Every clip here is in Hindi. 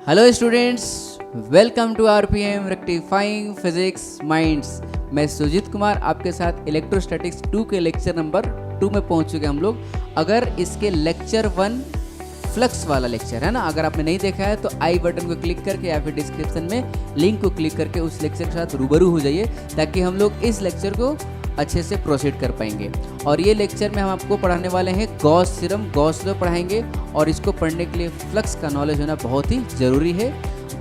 Hello students, welcome to RPM rectifying physics minds. मैं सुजीत कुमार आपके साथ इलेक्ट्रोस्टैटिक्स 2 के लेक्चर नंबर 2 में पहुंच चुके हम लोग। अगर इसके लेक्चर 1 फ्लक्स वाला लेक्चर है ना, अगर आपने नहीं देखा है तो आई बटन को क्लिक करके या फिर डिस्क्रिप्शन में लिंक को क्लिक करके उस लेक्चर के साथ रूबरू हो जाइए, ताकि हम लोग इस लेक्चर को अच्छे से प्रोसीड कर पाएंगे। और ये लेक्चर में हम आपको पढ़ाने वाले हैं गॉस थ्योरम, गॉस लॉ पढ़ाएंगे, और इसको पढ़ने के लिए फ्लक्स का नॉलेज होना बहुत ही ज़रूरी है।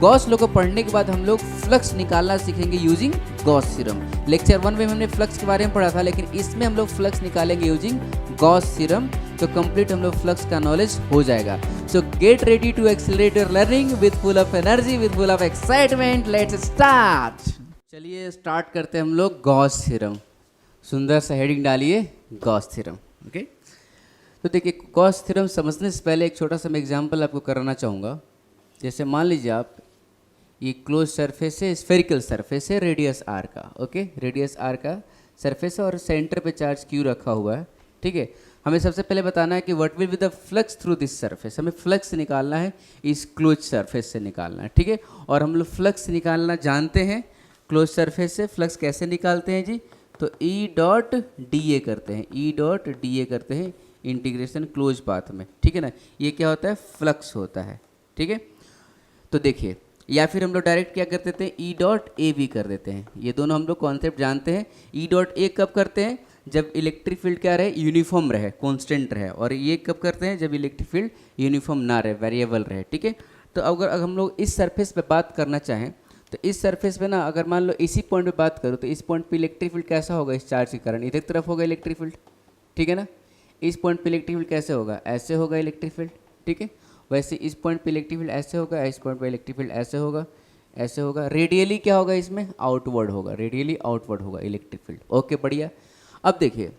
गॉस लॉ को पढ़ने के बाद हम लोग फ्लक्स निकालना सीखेंगे यूजिंग गॉस थ्योरम। लेक्चर 1 में हमने फ्लक्स के बारे में पढ़ा था, लेकिन इसमें हम लोग फ्लक्स निकालेंगे यूजिंग गॉस थ्योरम, तो कंप्लीट हम लोग फ्लक्स का नॉलेज हो जाएगा। So get ready to accelerate your learning with full of energy, with full of excitement. Let's start. चलिए स्टार्ट करते हैं हम लोग गॉस थ्योरम। सुंदर सा हेडिंग डालिए, गॉस थ्योरम। ओके, तो देखिए गॉस थ्योरम समझने से पहले एक छोटा सा मैं एग्जांपल आपको कराना चाहूँगा। जैसे मान लीजिए आप, ये क्लोज सरफेस है, स्फेरिकल सरफेस है, रेडियस आर का। ओके, रेडियस आर का सरफेस है और सेंटर पे चार्ज क्यू रखा हुआ है। ठीक है, हमें सबसे पहले बताना है कि what will be the flux through this surface. हमें फ्लक्स निकालना है, इस क्लोज सरफेस से निकालना है। ठीक है, और हम लोग फ्लक्स निकालना जानते हैं क्लोज सरफेस से। फ्लक्स कैसे निकालते हैं जी? तो ई डॉट डी ए करते हैं, ई डॉट डी ए करते हैं इंटीग्रेशन क्लोज पाथ में। ठीक है ना, ये क्या होता है? फ्लक्स होता है। ठीक है, तो देखिए, या फिर हम लोग डायरेक्ट क्या कर देते हैं, ई डॉट ए भी कर देते हैं। ये दोनों हम लोग कॉन्सेप्ट जानते हैं। ई डॉट ए कब करते हैं? जब इलेक्ट्रिक फील्ड क्या रहे, यूनिफॉर्म रहे, कांस्टेंट रहे। और ये कब करते हैं? जब इलेक्ट्रिक फील्ड यूनिफॉर्म ना रहे, वेरिएबल रहे। ठीक है, तो अगर हम लोग इस सरफेस पे बात करना चाहें, तो इस सरफेस पे ना, अगर मान लो इसी पॉइंट पे बात करूँ, तो इस पॉइंट पे इलेक्ट्रिक फील्ड कैसा होगा? इस चार्ज के कारण इधर तरफ होगा इलेक्ट्रिक फील्ड। ठीक है ना, इस पॉइंट पे इलेक्ट्रिक फील्ड कैसे होगा? ऐसे होगा इलेक्ट्रिक फील्ड। ठीक है, वैसे इस पॉइंट पे इलेक्ट्रिक फील्ड ऐसे होगा, इस पॉइंट पे इलेक्ट्रिक फील्ड ऐसे होगा, ऐसे होगा। रेडियली क्या होगा इसमें? आउटवर्ड होगा, रेडियली आउटवर्ड होगा इलेक्ट्रिक फील्ड। ओके, बढ़िया। अब देखिए,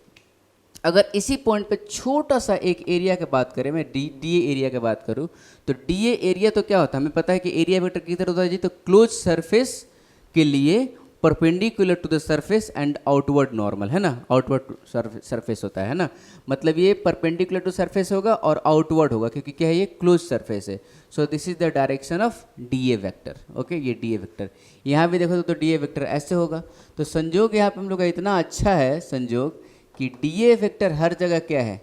अगर इसी पॉइंट पे छोटा सा एक एरिया की बात करें, मैं डी ए एरिया की बात करूं, तो डी ए एरिया तो क्या होता है? हमें पता है कि एरिया वेक्टर किधर होता है जी? तो क्लोज सरफेस के लिए perpendicular to the surface and outward normal, है ना, आउटवर्ड सरफेस होता है ना। मतलब ये परपेंडिकुलर टू सरफेस होगा और आउटवर्ड होगा, क्योंकि क्या है, ये क्लोज सरफेस है। सो this is the direction of D A vector. Okay, ये डी ए वेक्टर यहाँ भी देखो तो डी ए वेक्टर ऐसे होगा। तो संयोग यहाँ पे हम लोग का इतना अच्छा है संयोग कि डी ए वेक्टर हर जगह क्या है?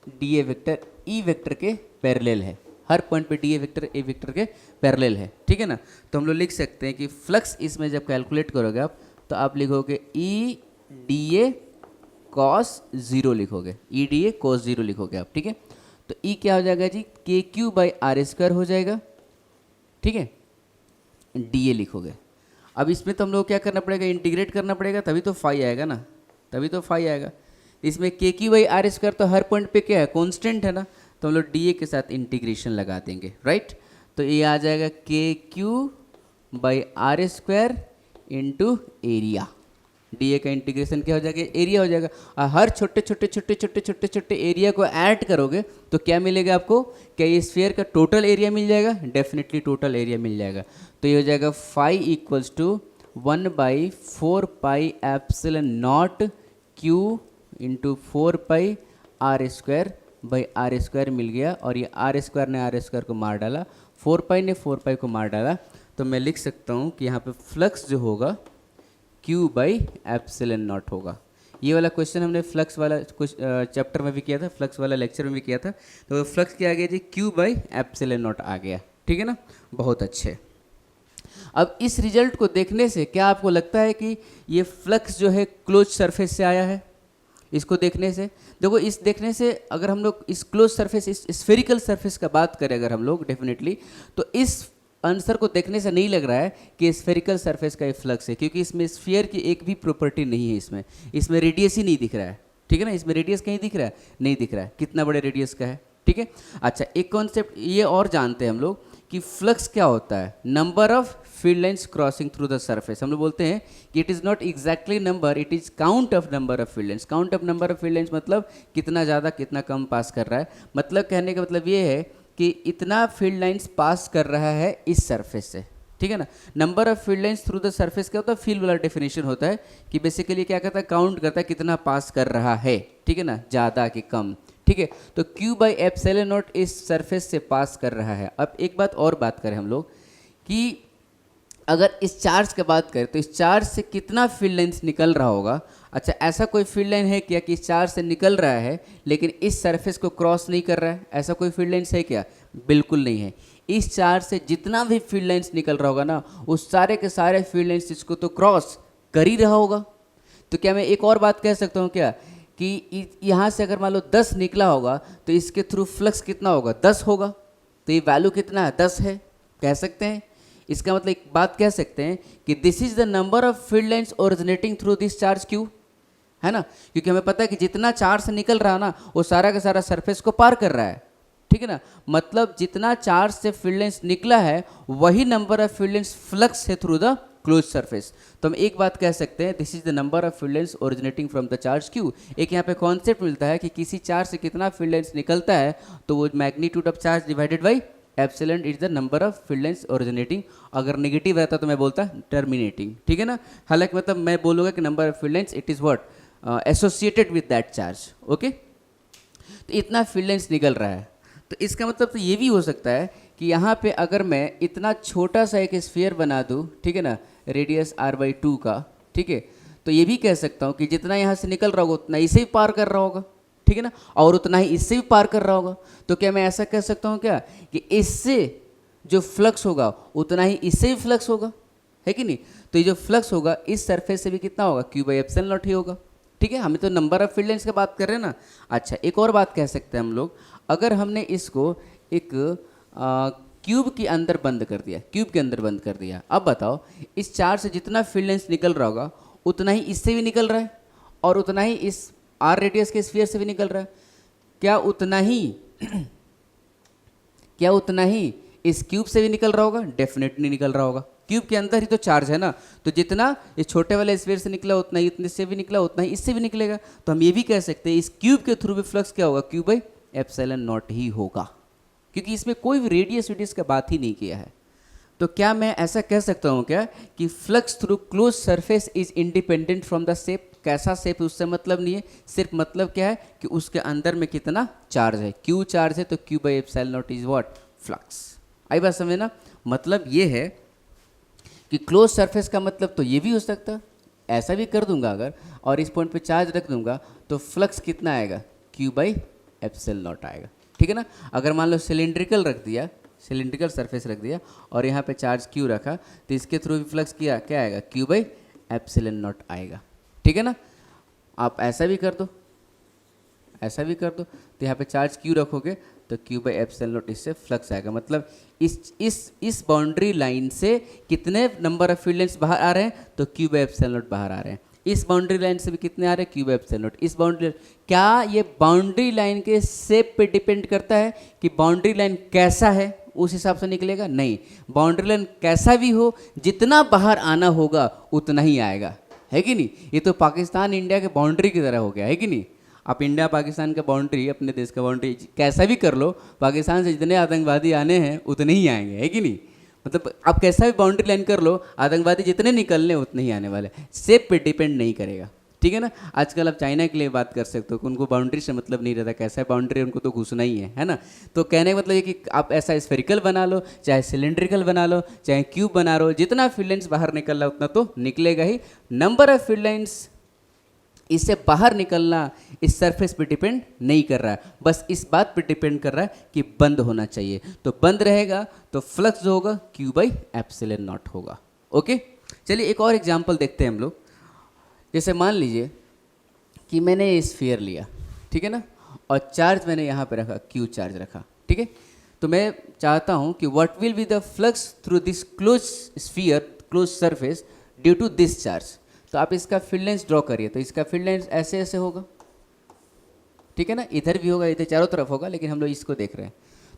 डी ए वेक्टर ई वेक्टर के पैरेलल है। हर पॉइंट पे D A vector A vector के पैरेलल है। ठीक है ना, तो हम लोग लिख सकते हैं कि फ्लक्स इसमें जब कैलकुलेट करोगे आप, तो आप लिखोगे E D A cos zero लिखोगे, E D A cos zero लिखोगे आप। ठीक है, तो ई क्या हो जाएगा जी? के क्यू बाई आर स्क्वायर हो जाएगा। ठीक है, डी ए लिखोगे। अब इसमें तो हम लोग क्या करना पड़ेगा? इंटीग्रेट करना पड़ेगा, तभी तो फाई आएगा ना, तभी तो फाई आएगा। इसमें के क्यू बाई आर स्क्वायर तो हर पॉइंट पे क्या है? कांस्टेंट है ना, तो हम लोग डी ए के साथ इंटीग्रेशन लगा देंगे। राइट, तो ये आ जाएगा के Q by R square into area. D A का इंटीग्रेशन क्या हो जाएगा? एरिया हो जाएगा। और हर छोटे छोटे छोटे छोटे छोटे छोटे एरिया को ऐड करोगे तो क्या मिलेगा आपको? क्या ये स्फीयर का टोटल एरिया मिल जाएगा? डेफिनेटली टोटल एरिया मिल जाएगा। तो ये हो जाएगा phi equals to 1/4 pi epsilon not Q into 4 pi R square by R square मिल गया। और ये आर स्क्वायर ने आर स्क्वायर को मार डाला, 4 पाई ने 4 पाई को मार डाला। तो मैं लिख सकता हूँ कि यहाँ पे फ्लक्स जो होगा क्यू बाई एप्सिलॉन नॉट होगा। ये वाला क्वेश्चन हमने फ्लक्स वाला कुछ चैप्टर में भी किया था, फ्लक्स वाला लेक्चर में भी किया था। तो फ्लक्स क्या आ गया जी? क्यू बाई एप्सिलॉन नॉट आ गया। ठीक है ना, बहुत अच्छे। अब इस रिजल्ट को देखने से क्या आपको लगता है कि ये फ्लक्स जो है क्लोज सरफेस से आया है? इसको देखने से देखो, इस देखने से अगर हम लोग इस क्लोज सरफेस, इस स्फेरिकल सरफेस का बात करें अगर हम लोग डेफिनेटली, तो इस आंसर को देखने से नहीं लग रहा है कि स्फेरिकल सरफेस का ये फ्लक्स है, क्योंकि इसमें स्फीयर की एक भी प्रॉपर्टी नहीं है। इसमें रेडियस ही नहीं दिख रहा है। ठीक है ना, इसमें रेडियस कहीं दिख रहा है? नहीं दिख रहा है। कितना बड़े रेडियस का है? ठीक है, अच्छा, एक कॉन्सेप्ट ये और जानते हैं हम लोग कि फ्लक्स क्या होता है? Number of field lines crossing through the surface. हम लोग बोलते हैं कि it is not exactly number, it is count of number of field lines. Count of number of field lines मतलब कितना ज़्यादा कितना कम पास कर रहा है। मतलब कहने का मतलब ये है कि इतना फील्ड लाइंस पास कर रहा है इस सरफेस से। ठीक है ना, number of field lines through the surface क्या होता है? फील्ड वाला डेफिनेशन होता है कि बेसिकली क्या करता है? काउंट करता है कितना पास कर रहा है। ठीक है ना, ज़्यादा कि कम। ठीक है। तो Q बाई एप्सिलॉन नॉट इस सरफेस से पास कर रहा है। अब एक बात और बात करें हम लोग कि अगर इस चार्ज की बात करें तो इस चार्ज से कितना फील्ड लाइन्स निकल रहा होगा। अच्छा, ऐसा कोई फील्ड लाइन है क्या कि इस चार्ज से निकल रहा है लेकिन इस सरफेस को क्रॉस नहीं कर रहा है? ऐसा कोई फील्ड लाइन्स है क्या? बिल्कुल नहीं है। इस चार्ज से जितना भी फील्ड लाइन्स निकल रहा होगा ना, उस सारे के सारे फील्ड लाइन्स इसको तो क्रॉस कर ही रहा होगा। तो क्या मैं एक और बात कह सकता हूँ क्या कि यहाँ से अगर मान लो 10 निकला होगा तो इसके थ्रू फ्लक्स कितना होगा? 10 होगा। तो ये वैल्यू कितना है? 10 है, कह सकते हैं। इसका मतलब एक बात कह सकते हैं कि this is the number of field lines originating through this charge Q, है ना। क्योंकि हमें पता है कि जितना चार्ज से निकल रहा है ना, वो सारा का सारा सरफेस को पार कर रहा है, ठीक है ना। मतलब जितना चार्ज से फील्ड लाइन्स निकला है वही number of field lines flux है थ्रू द क्लोज सरफेस। तो हम एक बात कह सकते हैं, this is the number of field lines originating from the charge Q. एक यहाँ पे कॉन्सेप्ट मिलता है कि किसी चार्ज से कितना फील्ड लाइन्स निकलता है तो वो magnitude of charge divided by epsilon is the number of field lines originating. अगर नेगेटिव रहता तो मैं बोलता टर्मिनेटिंग, ठीक है ना। हालांकि मतलब मैं बोलूँगा कि number of field lines it is what associated with that charge, okay. तो इतना फील्ड लाइन्स निकल रहा है। तो इसका मतलब तो ये भी हो सकता है कि यहाँ पे अगर मैं इतना छोटा सा एक स्फीयर बना दूँ, ठीक है ना, रेडियस r/2 का, ठीक है, तो ये भी कह सकता हूँ कि जितना यहाँ से निकल रहा होगा उतना इसे भी पार कर रहा होगा, ठीक है ना, और उतना ही इससे भी पार कर रहा होगा। तो क्या मैं ऐसा कह सकता हूँ क्या कि इससे जो फ्लक्स होगा उतना ही इससे भी फ्लक्स होगा, है कि नहीं। तो ये जो फ्लक्स होगा इस सरफेस से भी कितना होगा? Q बाई एप्सिलॉन नॉट ही होगा, ठीक है। हमें तो नंबर ऑफ फील्ड लाइन्स की बात कर रहे हैं ना। अच्छा, एक और बात कह सकते हैं हम लोग, अगर हमने इसको एक क्यूब के अंदर बंद कर दिया, क्यूब के अंदर बंद कर दिया, अब बताओ इस चार्ज से जितना फील्ड लाइन्स निकल रहा होगा उतना ही इससे भी निकल रहा है और उतना ही इस r रेडियस के स्फीयर से भी निकल रहा है। क्या उतना ही इस क्यूब से भी निकल रहा होगा? डेफिनेटली निकल रहा होगा। क्यूब के अंदर ही तो चार्ज है ना, तो जितना इस छोटे वाले स्फीयर से निकला उतना ही इतने से भी निकला, उतना ही इससे भी निकलेगा। तो हम ये भी कह सकते हैं इस क्यूब के थ्रू भी फ्लक्स क्या होगा? Q बाई एप्सिलॉन नॉट ही होगा, क्योंकि इसमें कोई भी रेडियस का बात ही नहीं किया है। तो क्या मैं ऐसा कह सकता हूँ क्या कि flux through close surface is independent from the shape? कैसा शेप उससे मतलब नहीं है, सिर्फ मतलब क्या है कि उसके अंदर में कितना चार्ज है। Q चार्ज है तो Q by epsilon not is what? Flux. आई बात समझे ना। मतलब ये है कि क्लोज सरफेस का मतलब तो ये भी हो सकता है, ऐसा भी कर दूंगा अगर, और इस पॉइंट पे चार्ज रख दूंगा तो फ्लक्स कितना आएगा? Q बाई एप्सिलॉन नॉट आएगा, ठीक है ना। अगर मान लो सिलेंड्रिकल रख दिया, सिलेंड्रिकल सरफेस रख दिया और यहाँ पे चार्ज Q रखा तो इसके थ्रू भी फ्लक्स क्या आएगा? Q बाई एप्सिलॉन नॉट आएगा, ठीक है ना। आप ऐसा भी कर दो, ऐसा भी कर दो, तो यहाँ पे चार्ज Q रखोगे तो Q बाई एप्सिलॉन नॉट इससे फ्लक्स आएगा। मतलब इस बाउंड्री लाइन से कितने नंबर ऑफ फील्ड लाइन्स बाहर आ रहे हैं? तो Q बाई एप्सिलॉन नॉट बाहर आ रहे हैं। इस बाउंड्री लाइन से भी कितने आ रहे हैं? Q by epsilon not. इस बाउंड्री, क्या ये बाउंड्री लाइन के शेप पे डिपेंड करता है कि बाउंड्री लाइन कैसा है उस हिसाब से निकलेगा? नहीं, बाउंड्री लाइन कैसा भी हो, जितना बाहर आना होगा उतना ही आएगा, है कि नहीं। ये तो पाकिस्तान इंडिया के बाउंड्री की तरह हो गया, है कि नहीं। आप इंडिया पाकिस्तान का बाउंड्री, अपने देश का बाउंड्री कैसा भी कर लो, पाकिस्तान से जितने आतंकवादी आने हैं उतने ही आएंगे, है कि नहीं। मतलब आप कैसा भी बाउंड्री लाइन कर लो, आतंकवादी जितने निकलने उतने ही आने वाले, शेप पे डिपेंड नहीं करेगा, ठीक है ना। आजकल आप चाइना के लिए बात कर सकते हो कि उनको बाउंड्री से मतलब नहीं रहता, कैसा है बाउंड्री उनको तो घुसना ही है ना। तो कहने का मतलब ये कि आप ऐसा स्फेरिकल बना लो, चाहे सिलेंड्रिकल बना लो, चाहे क्यूब बना लो, जितना फील्ड लाइन्स बाहर निकल रहा उतना तो निकलेगा ही। नंबर ऑफ फील्ड लाइन्स इससे बाहर निकलना इस सरफेस पे डिपेंड नहीं कर रहा है, बस इस बात पे डिपेंड कर रहा है कि बंद होना चाहिए। तो बंद रहेगा तो फ्लक्स जो होगा Q बाई एप्सिलॉन नॉट होगा, ओके। चलिए एक और एग्जांपल देखते हैं हम लोग। जैसे मान लीजिए कि मैंने ये स्फीयर लिया, ठीक है ना, और चार्ज मैंने यहाँ पे रखा, Q चार्ज रखा, ठीक है। तो मैं चाहता हूँ कि what will be the flux through this close sphere, close surface due to this charge. तो आप इसका फील्ड लाइन्स ड्रॉ करिए, तो इसका फील्ड लाइन्स ऐसे ऐसे होगा, ठीक है ना, इधर भी होगा, इधर चारों तरफ होगा, लेकिन हम लोग इसको देख रहे हैं।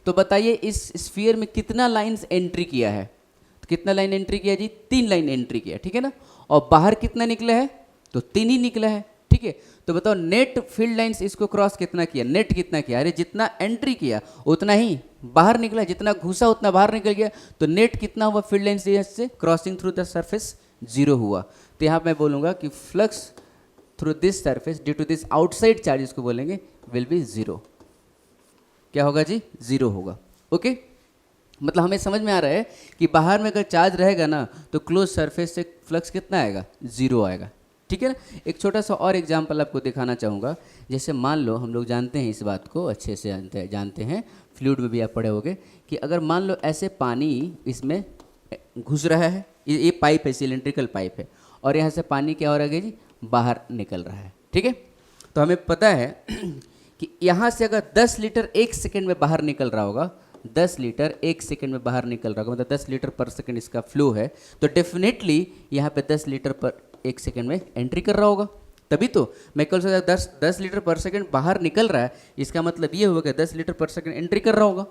तो बताइए इस स्फीयर में कितना लाइन्स एंट्री किया है? तो कितना लाइन एंट्री किया जी? 3 लाइन एंट्री किया, ठीक है ना। और बाहर कितना निकला है? तो 3 ही निकला है, ठीक है। तो बताओ नेट फील्ड लाइन्स इसको क्रॉस कितना किया? नेट कितना किया? अरे जितना एंट्री किया उतना ही बाहर निकला, जितना घुसा उतना बाहर निकल गया। तो नेट कितना हुआ फील्ड लाइन्स से क्रॉसिंग थ्रू द सरफेस? 0 हुआ। तो यहाँ मैं बोलूँगा कि flux through this surface due to this outside charge, इसको बोलेंगे विल बी 0, क्या होगा जी, ज़ीरो होगा। ओके, मतलब हमें समझ में आ रहा है कि बाहर में अगर चार्ज रहेगा ना तो क्लोज सरफेस से फ्लक्स कितना आएगा, ज़ीरो आएगा। ठीक है ना। एक छोटा सा और एग्जांपल आपको दिखाना चाहूँगा। जैसे मान लो, हम लोग जानते हैं इस बात को अच्छे से जानते हैं, फ्लूइड में भी आप पढ़े होंगे कि अगर मान लो ऐसे पानी इसमें घुस रहा है, ये पाइप है, सिलेंड्रिकल पाइप है, और यहाँ से पानी क्या हो रहा है जी, बाहर निकल रहा है। ठीक है, तो हमें पता है कि यहाँ से अगर 10 लीटर 1 सेकेंड में बाहर निकल रहा होगा, 10 लीटर 1 सेकेंड में बाहर निकल रहा होगा, मतलब 10 लीटर पर सेकेंड इसका फ्लो है, तो डेफिनेटली यहाँ पे 10 लीटर पर 1 सेकेंड में एंट्री कर रहा होगा। तभी तो मैं कल से 10 लीटर पर सेकेंड बाहर निकल रहा है, इसका मतलब ये होगा कि 10 लीटर पर सेकेंड एंट्री कर रहा होगा।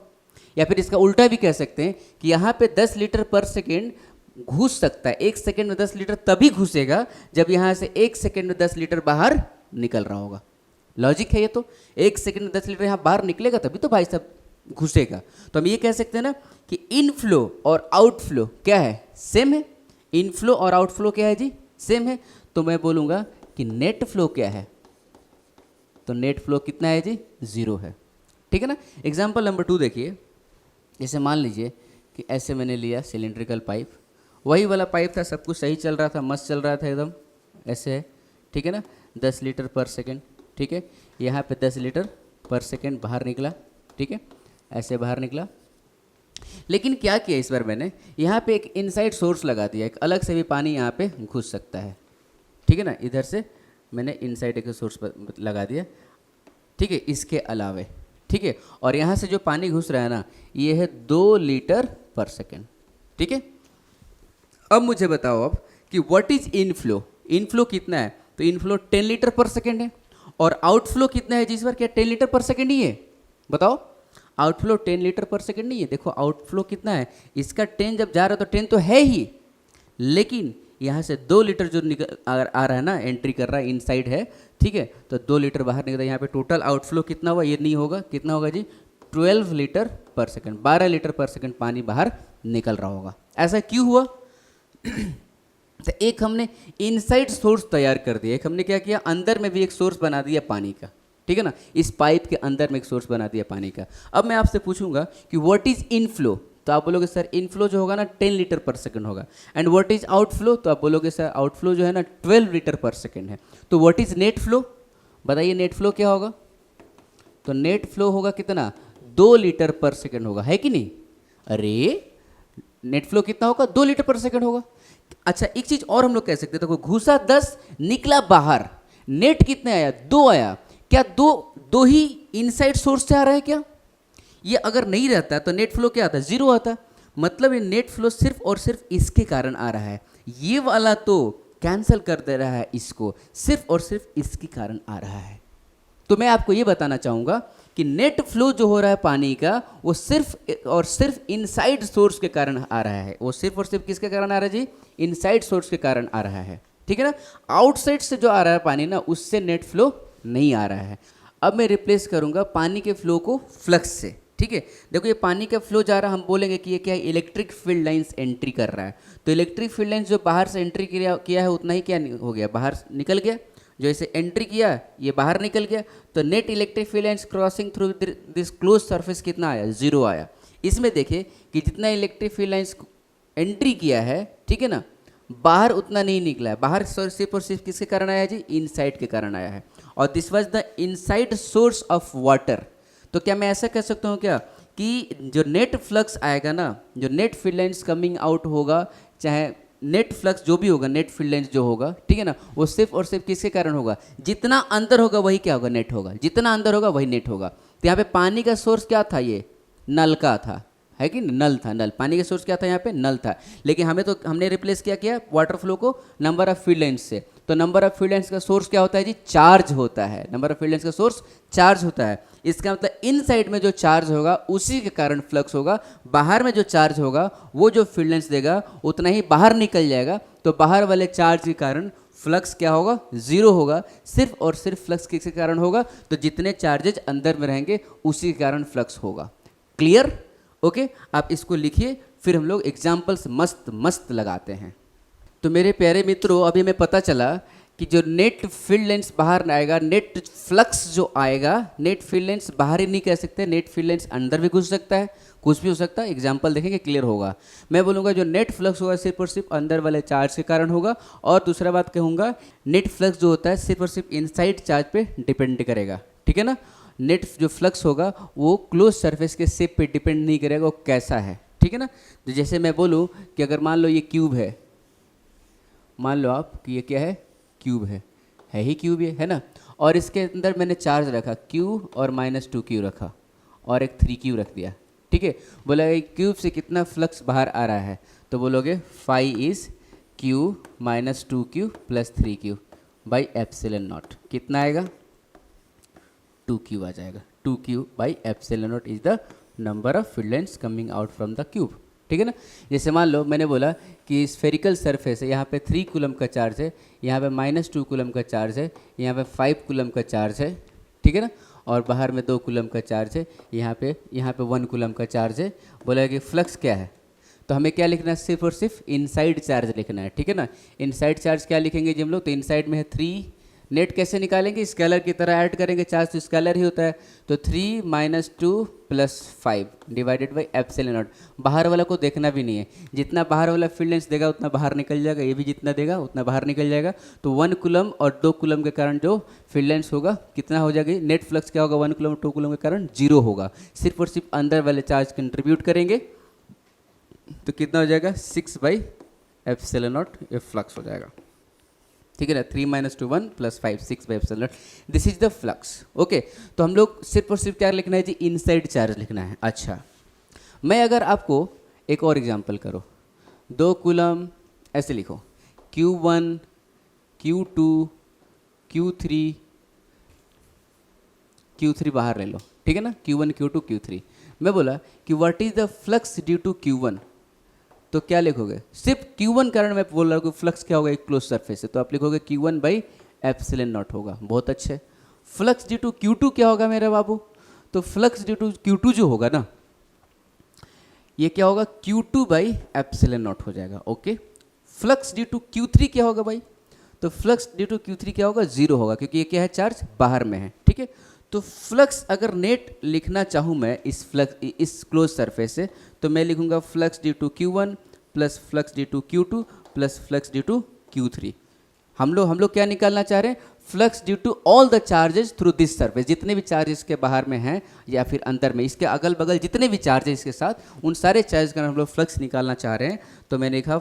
या फिर इसका उल्टा भी कह सकते हैं कि यहाँ पे 10 लीटर पर सेकेंड घुस सकता है। 1 सेकेंड में 10 लीटर तभी घुसेगा जब यहाँ से 1 सेकेंड में 10 लीटर बाहर निकल रहा होगा। लॉजिक है ये तो। 1 सेकेंड में 10 लीटर यहाँ बाहर निकलेगा तभी तो भाई साहब घुसेगा। तो हम ये कह सकते हैं ना कि इनफ्लो और आउटफ्लो क्या है, सेम है। इनफ्लो और आउटफ्लो क्या है जी, सेम है। तो मैं बोलूँगा कि नेट फ्लो क्या है, तो नेट फ्लो कितना है जी, ज़ीरो है। ठीक है ना। एग्जाम्पल नंबर 2 देखिए। जैसे मान लीजिए कि ऐसे मैंने लिया सिलेंड्रिकल पाइप, वही वाला पाइप था, सब कुछ सही चल रहा था, मस्त चल रहा था एकदम, ऐसे है। ठीक है ना, 10 लीटर पर सेकेंड। ठीक है, यहाँ पे 10 लीटर पर सेकेंड बाहर निकला। ठीक है, ऐसे बाहर निकला। लेकिन क्या किया इस बार मैंने, यहाँ पे एक इनसाइड सोर्स लगा दिया, एक अलग से भी पानी यहाँ पे घुस सकता है। ठीक है ना, इधर से मैंने इनसाइड एक सोर्स लगा दिया। ठीक है, इसके अलावे। ठीक है, और यहाँ से जो पानी घुस रहा है ना, ये है 2 लीटर पर सेकेंड। ठीक है, अब मुझे बताओ अब कि व्हाट इज इनफ्लो। इनफ्लो कितना है, तो इनफ्लो 10 लीटर पर सेकेंड है। और आउटफ्लो कितना है जिस बार, क्या 10 लीटर पर सेकेंड ही है, बताओ। आउटफ्लो 10 लीटर पर सेकेंड नहीं है। देखो आउटफ्लो कितना है, इसका 10 जब जा रहा है तो 10 तो है ही, लेकिन यहाँ से 2 लीटर जो निकल आ रहा है ना, एंट्री कर रहा है, इनसाइड है। ठीक है, तो 2 लीटर बाहर निकल रहा है। यहाँ पे टोटल आउटफ्लो कितना हुआ, ये नहीं होगा, कितना होगा जी, 12 लीटर पर सेकेंड, 12 लीटर पर सेकेंड पानी बाहर निकल रहा होगा। ऐसा क्यों हुआ? तो एक हमने इनसाइड सोर्स तैयार कर दिया, एक हमने क्या किया, अंदर में भी एक सोर्स बना दिया पानी का। ठीक है ना, इस पाइप के अंदर में एक सोर्स बना दिया पानी का। अब मैं आपसे पूछूंगा कि व्हाट इज इनफ्लो, तो आप बोलोगे सर इनफ्लो जो होगा ना 10 लीटर पर सेकंड होगा। एंड व्हाट इज आउटफ्लो, तो आप बोलोगे सर आउटफ्लो जो है ना 12 लीटर पर सेकंड है। तो व्हाट इज नेट फ्लो, बताइए नेट फ्लो क्या होगा? तो नेट फ्लो होगा कितना, 2 लीटर पर सेकंड होगा, है कि नहीं? अरे नेट फ्लो कितना होगा, 2 लीटर पर सेकंड होगा। अच्छा एक चीज और हम लोग कह सकते हैं, तो घुसा 10 निकला बाहर, नेट कितने आया, 2 आया। क्या दो ही इनसाइड सोर्स से आ रहा है क्या? ये अगर नहीं रहता तो नेट फ्लो क्या आता है, 0 आता। मतलब ये नेट फ्लो सिर्फ और सिर्फ इसके कारण आ रहा है, ये वाला तो कैंसिल कर दे रहा है इसको, सिर्फ और सिर्फ इसके कारण आ रहा है। तो मैं आपको ये बताना चाहूँगा कि नेट फ्लो जो हो रहा है पानी का, वो सिर्फ और सिर्फ इनसाइड सोर्स के कारण आ रहा है। वो सिर्फ और सिर्फ किसके कारण आ रहा है जी, इनसाइड सोर्स के कारण आ रहा है। ठीक है ना, आउटसाइड से जो आ रहा है पानी ना, उससे नेट फ्लो नहीं आ रहा है। अब मैं रिप्लेस करूंगा पानी के फ्लो को फ्लक्स से। ठीक है, देखो ये पानी का फ्लो जा रहा है, हम बोलेंगे कि ये क्या है, इलेक्ट्रिक फील्ड लाइंस एंट्री कर रहा है। तो इलेक्ट्रिक फील्ड लाइंस जो बाहर से एंट्री किया है उतना ही क्या हो गया, बाहर निकल गया। जो इसे एंट्री किया ये बाहर निकल गया। तो net electric field lines crossing through this close surface कितना आया, 0 आया। इसमें देखिए कि जितना इलेक्ट्रिक फील्ड लाइंस एंट्री किया है, ठीक है ना, बाहर उतना नहीं निकला है। बाहर सिर्फ और सिर्फ किसके कारण आया जी, इनसाइड के कारण आया है। और this was the inside source of water. तो क्या मैं ऐसा कह सकता हूँ क्या कि जो नेट फ्लक्स आएगा ना, जो net field lines coming out होगा, चाहे नेट फ्लक्स जो भी होगा, नेट फील्ड लाइंस जो होगा, ठीक है ना, वो सिर्फ और सिर्फ किसके कारण होगा, जितना अंदर होगा वही क्या होगा, नेट होगा। जितना अंदर होगा वही नेट होगा। तो यहाँ पे पानी का सोर्स क्या था, ये नल का था, है कि नल था, नल। पानी का सोर्स क्या था यहाँ पे, नल था। लेकिन हमने रिप्लेस किया वाटर फ्लो को नंबर ऑफ फील्ड लाइंस से। तो नंबर ऑफ फील्ड लाइंस का सोर्स क्या होता है जी, चार्ज होता है। नंबर ऑफ फील्ड लाइंस का सोर्स चार्ज होता है। इसका मतलब इन साइड में जो चार्ज होगा उसी के कारण फ्लक्स होगा, बाहर में जो चार्ज होगा वो जो फील्ड लाइंस देगा उतना ही बाहर निकल जाएगा। तो बाहर वाले चार्ज के कारण फ्लक्स क्या होगा, 0 होगा। सिर्फ और सिर्फ फ्लक्स किसके कारण होगा, तो जितने चार्जेज अंदर में रहेंगे उसी के कारण फ्लक्स होगा। क्लियर? ओके, आप इसको लिखिए, फिर हम लोग एग्जाम्पल्स मस्त मस्त लगाते हैं। तो मेरे प्यारे मित्रों, अभी हमें पता चला कि जो नेट फील्ड लेंस बाहर आएगा, नेट फ्लक्स जो आएगा, नेट फील्ड लेंस बाहर ही नहीं कह सकते, नेट फील्ड लेंस अंदर भी घुस सकता है, कुछ भी हो सकता है। एग्जाम्पल देखेंगे क्लियर होगा। मैं बोलूँगा जो नेट फ्लक्स होगा सिर्फ और सिर्फ अंदर वाले चार्ज के कारण होगा, और दूसरा बात कहूँगा नेट फ्लक्स जो होता है सिर्फ और सिर्फ इनसाइड चार्ज पे डिपेंड करेगा, ठीक है ना। नेट जो फ्लक्स होगा वो क्लोज सरफेस के शेप पे डिपेंड नहीं करेगा वो कैसा है, ठीक है ना। तो जैसे मैं बोलूँ कि अगर मान लो ये क्यूब है, मान लो आप कि ये क्या है, क्यूब है ही क्यूब है ना, और इसके अंदर मैंने चार्ज रखा Q और -2Q रखा और एक 3Q रख दिया, ठीक है। बोला क्यूब से कितना फ्लक्स बाहर आ रहा है, तो बोलोगे phi is Q -2Q + 3Q by epsilon not. कितना आएगा, 2Q आ जाएगा। 2Q by epsilon not is the number of field lines coming out from the cube, ठीक है ना। जैसे मान लो मैंने बोला कि स्फेरिकल सरफेस है, यहाँ पे 3 कूलम का चार्ज है, यहाँ पे -2 कूलम का चार्ज है, यहाँ पे 5 कूलम का चार्ज है, ठीक है ना, और बाहर में 2 कूलम का चार्ज है, यहाँ पे 1 कूलम का चार्ज है। बोला कि फ्लक्स क्या है, तो हमें क्या लिखना है, सिर्फ और सिर्फ इनसाइड चार्ज लिखना है, ठीक है ना। इनसाइड चार्ज क्या लिखेंगे जी हम लोग, तो इनसाइड में है 3, नेट कैसे निकालेंगे, स्केलर की तरह ऐड करेंगे, चार्ज तो स्केलर ही होता है, तो 3 - 2 + 5 डिवाइडेड बाई एप्सिलॉन नॉट। बाहर वाला को देखना भी नहीं है, जितना बाहर वाला फील्ड लेंस देगा उतना बाहर निकल जाएगा, ये भी जितना देगा उतना बाहर निकल जाएगा। तो 1 कूलम और 2 कूलम के कारण जो फील्ड लेंस होगा कितना हो जाएगी, नेट फ्लक्स क्या होगा, 1 कूलम 2 कूलम के कारण 0 होगा, सिर्फ और सिर्फ अंदर वाले चार्ज कंट्रीब्यूट करेंगे, तो कितना हो जाएगा 6 बाई एप्सिलॉन नॉट, ये फ्लक्स हो जाएगा, ठीक है ना। 3 - 2 1 + 5 6 by epsilon not, this is the flux, okay. तो हम लोग सिर्फ और सिर्फ क्या लिखना है जी, इनसाइड चार्ज लिखना है। अच्छा, मैं अगर आपको एक और एग्जांपल करो, 2 कूलम ऐसे लिखो, Q1 Q2 Q3 बाहर ले लो, ठीक है ना, Q1 Q2 Q3। मैं बोला कि what is the flux due to Q1, तो क्या लिखोगे, सिर्फ Q1 कारण मैं बोल रहा हूँ कि फ्लक्स क्या होगा, एक क्लोज सरफेस है, तो आप लिखोगे Q1 बाई एप्सिलॉन नॉट होगा। बहुत अच्छे। फ्लक्स ड्यू टू Q2 क्या होगा मेरे बाबू, तो फ्लक्स ड्यू टू Q2 जो होगा ना, ये क्या होगा, Q2 बाई एप्सिलॉन नॉट हो जाएगा, okay. Flux due to Q3 क्या होगा भाई, तो फ्लक्स ड्यू टू Q3 क्या होगा, 0 होगा, क्योंकि ये क्या है, चार्ज बाहर में है, ठीक है। तो फ्लक्स अगर नेट लिखना चाहूँ मैं इस क्लोज सरफेस से, तो मैं लिखूंगा flux due to Q1 + flux due to Q2 + flux due to Q3। हम लोग क्या निकालना चाह रहे हैं, flux due to all the charges through this surface, जितने भी चार्जेस के बाहर में हैं या फिर अंदर में, इसके अगल बगल जितने भी चार्जेस के साथ, उन सारे चार्ज का हम लोग फ्लक्स निकालना चाह रहे हैं। तो मैंने लिखा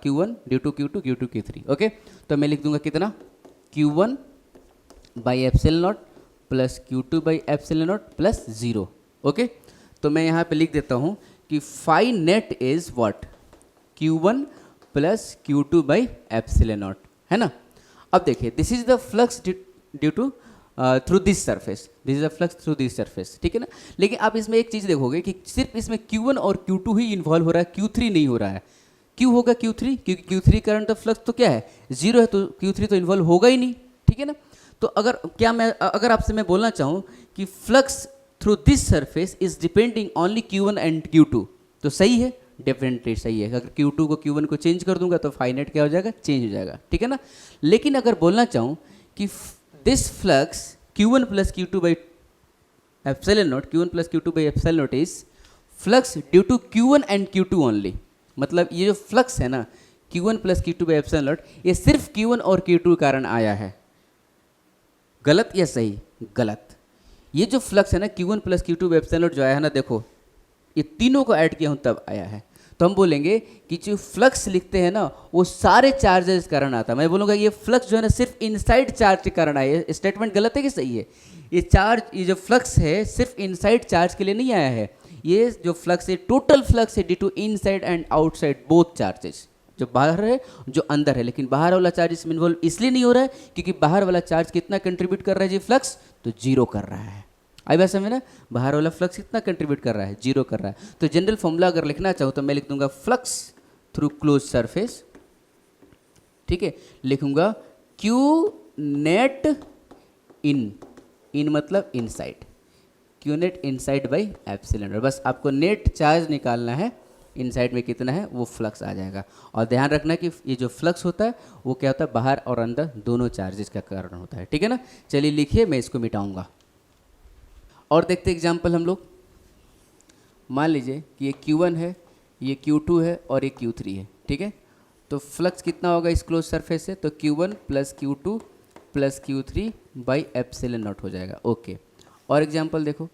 Q1 due to Q2 Q2 Q3, okay. तो मैं लिख दूंगा कितना, Q1 by epsilon not + Q2 by epsilon not + 0, okay. तो मैं यहाँ पे लिख देता हूँ कि phi net is what, Q1 + Q2 by epsilon not, है ना। अब देखिए, this is the flux due to through this surface, this is the flux through this surface, ठीक है ना। लेकिन आप इसमें एक चीज़ देखोगे कि सिर्फ इसमें Q1 और Q2 ही इन्वॉल्व हो रहा है, Q3 नहीं हो रहा है। क्यों होगा Q3, क्योंकि Q3 करंट ऑफ फ्लक्स तो क्या है, 0 है, तो Q3 तो इन्वॉल्व होगा ही नहीं, ठीक है ना। तो अगर आपसे मैं बोलना चाहूँ कि flux through this surface is depending only Q1 and Q2, तो सही है, डेफिनेटली सही है। अगर Q2 को Q1 को चेंज कर दूंगा तो फाइनेट क्या हो जाएगा, चेंज हो जाएगा, ठीक है ना। लेकिन अगर बोलना चाहूँ कि this flux Q1 + Q2 by epsilon not, Q1 + Q2 by epsilon not is flux due to Q1 and Q2 only, मतलब ये जो फ्लक्स है ना Q1 + Q2 by epsilon not, ये सिर्फ Q1 और Q2 कारण आया है। गलत या सही, गलत। ये जो फ्लक्स है ना Q1 + Q2 by epsilon not जो आया है ना, देखो ये तीनों को ऐड किया हूँ तब आया है। तो हम बोलेंगे कि जो फ्लक्स लिखते हैं ना वो सारे चार्जेस कारण आता है। मैं बोलूँगा ये फ्लक्स जो है ना सिर्फ इनसाइड चार्ज के कारण आया है। स्टेटमेंट गलत है कि सही है, ये जो फ्लक्स है सिर्फ इनसाइड चार्ज के लिए नहीं आया है, ये जो फ्लक्स है टोटल फ्लक्स है due to inside and outside both charges, जो बाहर है जो अंदर है। लेकिन बाहर वाला चार्ज इसमें इन्वॉल्व इसलिए नहीं हो रहा है क्योंकि बाहर वाला चार्ज कितना कंट्रीब्यूट कर रहा है जी, फ्लक्स तो 0 कर रहा है। आई बात समझ ना, बाहर वाला फ्लक्स कितना कंट्रीब्यूट कर रहा है, 0 कर रहा है। तो जनरल फॉर्मूला अगर लिखना चाहूँ तो मैं लिख दूंगा फ्लक्स थ्रू क्लोज सरफेस, ठीक है, लिखूंगा Q नेट इन मतलब inside, Q net inside by epsilon not. बस आपको नेट चार्ज निकालना है इनसाइड में कितना है वो फ्लक्स आ जाएगा। और ध्यान रखना कि ये जो फ्लक्स होता है वो क्या होता है, बाहर और अंदर दोनों चार्जेस का कारण होता है। ठीक है ना, चलिए लिखिए, मैं इसको मिटाऊंगा और देखते एग्जाम्पल हम लोग। मान लीजिए कि ये Q1 है, ये Q2 है और ये Q3 है। ठीक है, तो फ्लक्स कितना होगा इस क्लोज सरफेस से, तो Q1 plus Q2 plus Q3 by epsilon not हो जाएगा। ओके, और एग्जाम्पल देखो,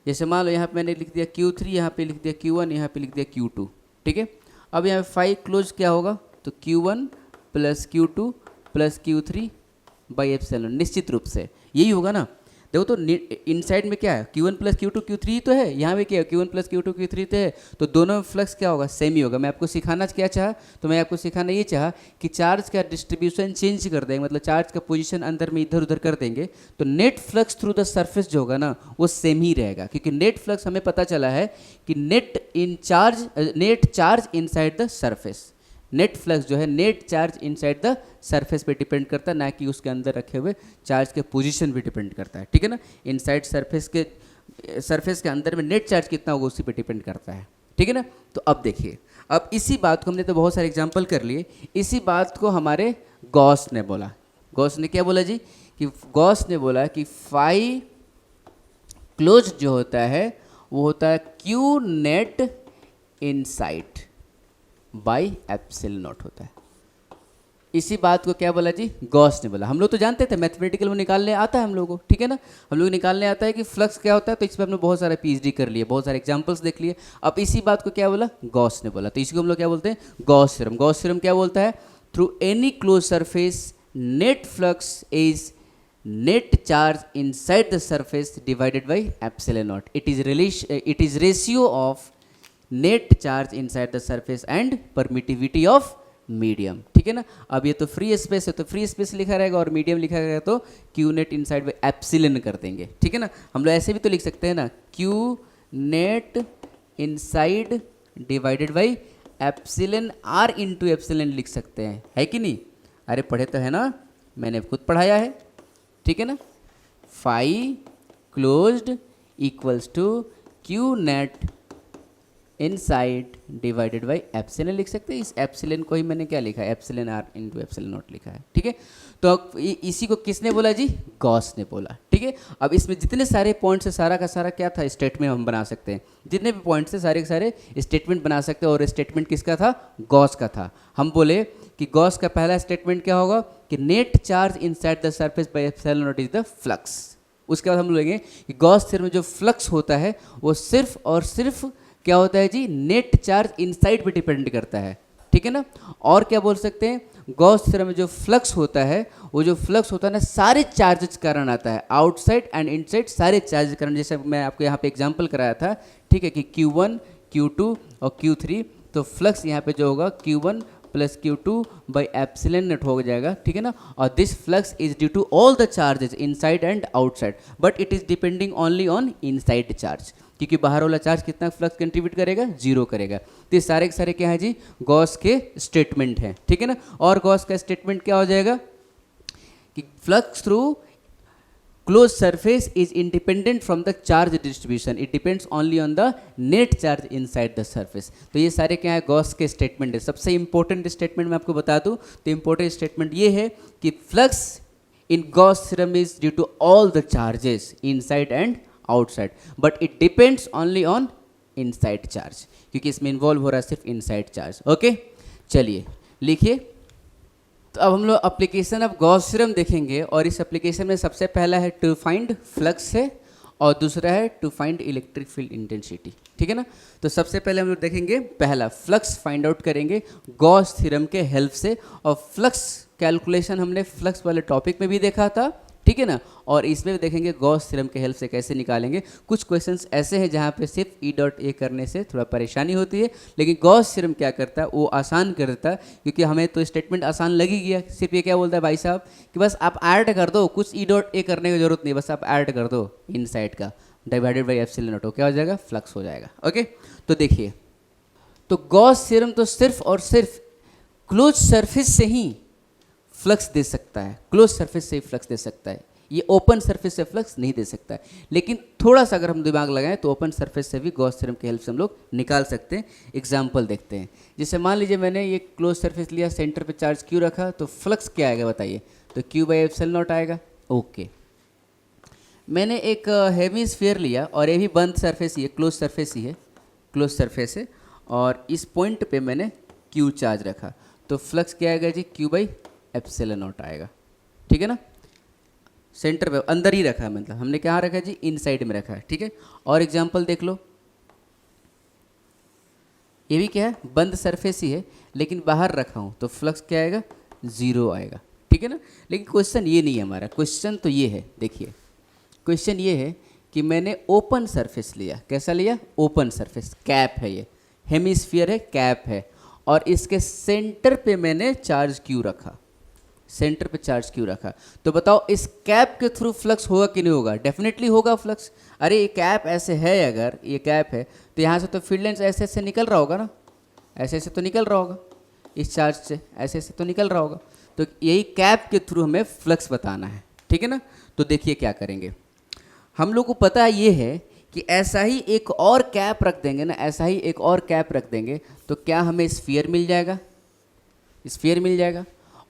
जैसे मान लो यहाँ पे मैंने लिख दिया Q3, यहाँ पे लिख दिया Q1, यहाँ पे लिख दिया Q2। ठीक है, अब यहाँ पे 5 क्लोज क्या होगा, तो Q1 plus Q2 plus Q3 by epsilon, निश्चित रूप से यही होगा ना। देखो तो इनसाइड में क्या है, Q1 प्लस Q2 Q3 तो है, यहाँ पे क्या है Q1 प्लस Q2 Q3 तो है, तो दोनों में फ्लक्स क्या होगा, सेम ही होगा। मैं आपको सिखाना क्या चाहा, तो मैं आपको सिखाना ये चाहा कि चार्ज का डिस्ट्रीब्यूशन चेंज कर देंगे, मतलब चार्ज का पोजीशन अंदर में इधर उधर कर देंगे, तो net flux through the surface जो होगा ना वो सेम ही रहेगा। क्योंकि नेट फ्लक्स हमें पता चला है कि net charge inside the surface, net flux जो है net charge inside the surface पे डिपेंड करता है, ना कि उसके अंदर रखे हुए चार्ज के पोजीशन पे डिपेंड करता है। ठीक है ना, इनसाइड सरफेस के अंदर में नेट चार्ज कितना होगा उसी पे डिपेंड करता है। ठीक है ना, तो अब देखिए, अब इसी बात को हमने तो बहुत सारे एग्जांपल कर लिए, इसी बात को हमारे गॉस ने बोला। गॉस ने क्या बोला जी, कि गॉस ने बोला कि फाई क्लोज जो होता है वो होता है Q net inside by epsilon not होता है। इसी बात को क्या बोला जी, गॉस ने बोला। हम लोग तो जानते थे, मैथमेटिकल में निकालने आता है हम लोगों को। ठीक है ना, हम लोग निकालने आता है कि फ्लक्स क्या होता है, तो इस पर हमने बहुत सारे पीएचडी कर लिए, बहुत सारे एग्जांपल्स देख लिए। अब इसी बात को क्या बोला, गॉस ने बोला, तो इसी को हम लोग क्या बोलते हैं, गॉस थ्योरम। गॉस थ्योरम क्या बोलता है, through any close surface net flux is net charge inside the surface divided by epsilon not. It is ratio of net charge inside the surface and permittivity of medium. ठीक है ना, अब ये तो फ्री स्पेस है तो फ्री स्पेस लिखा रहेगा, और मीडियम लिखा रहेगा तो Q net inside by epsilon कर देंगे। ठीक है ना, हम लोग ऐसे भी तो लिख सकते हैं ना, Q net inside divided by epsilon R into epsilon लिख सकते हैं, है कि नहीं। अरे पढ़े तो है ना, मैंने खुद पढ़ाया है। ठीक है ना, phi closed equals to Q net inside divided by epsilon लिख सकते हैं। इस एप्सिलॉन को ही मैंने क्या लिखा है, epsilon R into epsilon not लिखा है। ठीक है, तो इसी को किसने बोला जी, गॉस ने बोला। ठीक है, अब इसमें जितने सारे पॉइंट्स है सारा का सारा क्या था, स्टेटमेंट हम बना सकते हैं। जितने भी पॉइंट्स है सारे के सारे स्टेटमेंट बना सकते हैं, और स्टेटमेंट किसका था, गॉस का था। हम बोले कि गॉस का पहला स्टेटमेंट क्या होगा, कि net charge inside the surface by epsilon not is the flux. उसके बाद हम लोग कि गॉस थ्योरम में जो फ्लक्स होता है वो सिर्फ और सिर्फ क्या होता है जी, नेट चार्ज इनसाइड पे डिपेंड करता है। ठीक है ना, और क्या बोल सकते हैं, गॉस थ्योरम में जो फ्लक्स होता है, वो जो फ्लक्स होता है ना सारे चार्जेस कारण आता है, आउटसाइड एंड इनसाइड सारे चार्जेस कारण। जैसे मैं आपको यहाँ पे एग्जांपल कराया था, ठीक है, कि Q1 Q2 और Q3, तो फ्लक्स यहाँ पे जो होगा Q1 plus Q2 by epsilon not हो जाएगा। ठीक है ना, और this flux is due to all the charges inside and outside, but it is depending only on inside charge, क्योंकि बाहर वाला चार्ज कितना फ्लक्स कंट्रीब्यूट करेगा, जीरो करेगा। तो ये सारे के सारे क्या है जी, गॉस के स्टेटमेंट हैं। ठीक है ना, और गॉस का स्टेटमेंट क्या हो जाएगा, कि flux through close surface is independent from the charge distribution, it depends only on the net charge inside the surface. तो ये सारे क्या है, गॉस के स्टेटमेंट है। सबसे इंपॉर्टेंट स्टेटमेंट मैं आपको बता दूं, तो इंपॉर्टेंट स्टेटमेंट ये है कि flux in Gauss theorem is due to all the charges inside and outside, but it depends only on inside charge, क्योंकि इसमें इन्वॉल्व हो रहा है सिर्फ इनसाइड चार्ज। ओके, चलिए लिखिए। तो अब हम लोग एप्लीकेशन ऑफ गॉस थ्योरम देखेंगे, और इस एप्लीकेशन में सबसे पहला है टू फाइंड फ्लक्स है, और दूसरा है to find electric field intensity. ठीक है ना, तो सबसे पहले हम लोग देखेंगे पहला फ्लक्स फाइंड आउट करेंगे गॉस थ्योरम के हेल्प से, और फ्लक्स कैलकुलेशन हमने फ्लक्स वाले टॉपिक में भी देखा था। ठीक है ना, और इसमें भी देखेंगे गॉस थ्योरम के हेल्प से कैसे निकालेंगे। कुछ क्वेश्चंस ऐसे हैं जहाँ पे सिर्फ E.A करने से थोड़ा परेशानी होती है, लेकिन गॉस थ्योरम क्या करता है, वो आसान कर देता है, क्योंकि हमें तो स्टेटमेंट आसान लग ही गया। सिर्फ ये क्या बोलता है भाई साहब, कि बस आप ऐड कर दो, कुछ E.A करने की जरूरत नहीं, बस आप ऐड कर दो इनसाइड का, डिवाइडेड बाई एप्सिलॉन नॉट, क्या हो जाएगा, फ्लक्स हो जाएगा। ओके, तो देखिए, तो गॉस थ्योरम तो सिर्फ और सिर्फ क्लोज सरफेस से ही फ्लक्स दे सकता है, क्लोज सरफेस से ही फ्लक्स दे सकता है। ये ओपन सरफेस से फ्लक्स नहीं दे सकता है। लेकिन थोड़ा सा अगर हम दिमाग लगाएं तो ओपन सरफेस से भी गॉस थ्योरम की हेल्प से हम लोग निकाल सकते हैं। एग्जाम्पल देखते हैं, जैसे मान लीजिए मैंने ये क्लोज सरफेस लिया, सेंटर पे चार्ज क्यू रखा, तो फ्लक्स क्या आएगा बताइए? तो क्यू बाई एप्सिलॉन नॉट आएगा। ओके, मैंने एक हेवी स्फीयर लिया और ये भी बंद सरफेस ही है, क्लोज सरफेस ही है, क्लोज सरफेस है, और इस पॉइंट पे मैंने क्यू चार्ज रखा, तो फ्लक्स क्या आएगा जी? क्यू बाई एप्सिलॉन नॉट आएगा। ठीक है ना, सेंटर पे अंदर ही रखा है, मतलब हमने कहाँ रखा है जी? इनसाइड में रखा है। ठीक है, और एग्जांपल देख लो, ये भी क्या है? बंद सरफेस ही है, लेकिन बाहर रखा हूँ, तो फ्लक्स क्या आएगा? 0 आएगा। ठीक है ना, लेकिन क्वेश्चन ये नहीं है हमारा, क्वेश्चन तो ये है, देखिए क्वेश्चन ये है कि मैंने ओपन सरफेस लिया। कैसा लिया? ओपन सरफेस, कैप है, ये हेमिस्फीयर है, कैप है, और इसके सेंटर पे मैंने चार्ज क्यू रखा, सेंटर पे चार्ज क्यू रखा, तो बताओ इस कैप के थ्रू फ्लक्स होगा कि नहीं होगा? डेफिनेटली होगा फ्लक्स। अरे ये कैप ऐसे है, अगर ये कैप है तो यहाँ से तो फील्ड लाइन्स ऐसे ऐसे निकल रहा होगा ना, ऐसे ऐसे तो निकल रहा होगा, इस चार्ज से ऐसे ऐसे तो निकल रहा होगा, तो यही कैप के थ्रू हमें फ्लक्स बताना है। ठीक है ना, तो देखिए क्या करेंगे, हम लोग को पता ये है कि ऐसा ही एक और कैप रख देंगे ना, ऐसा ही एक और कैप रख देंगे तो क्या हमें स्फीयर मिल जाएगा? स्फीयर मिल जाएगा।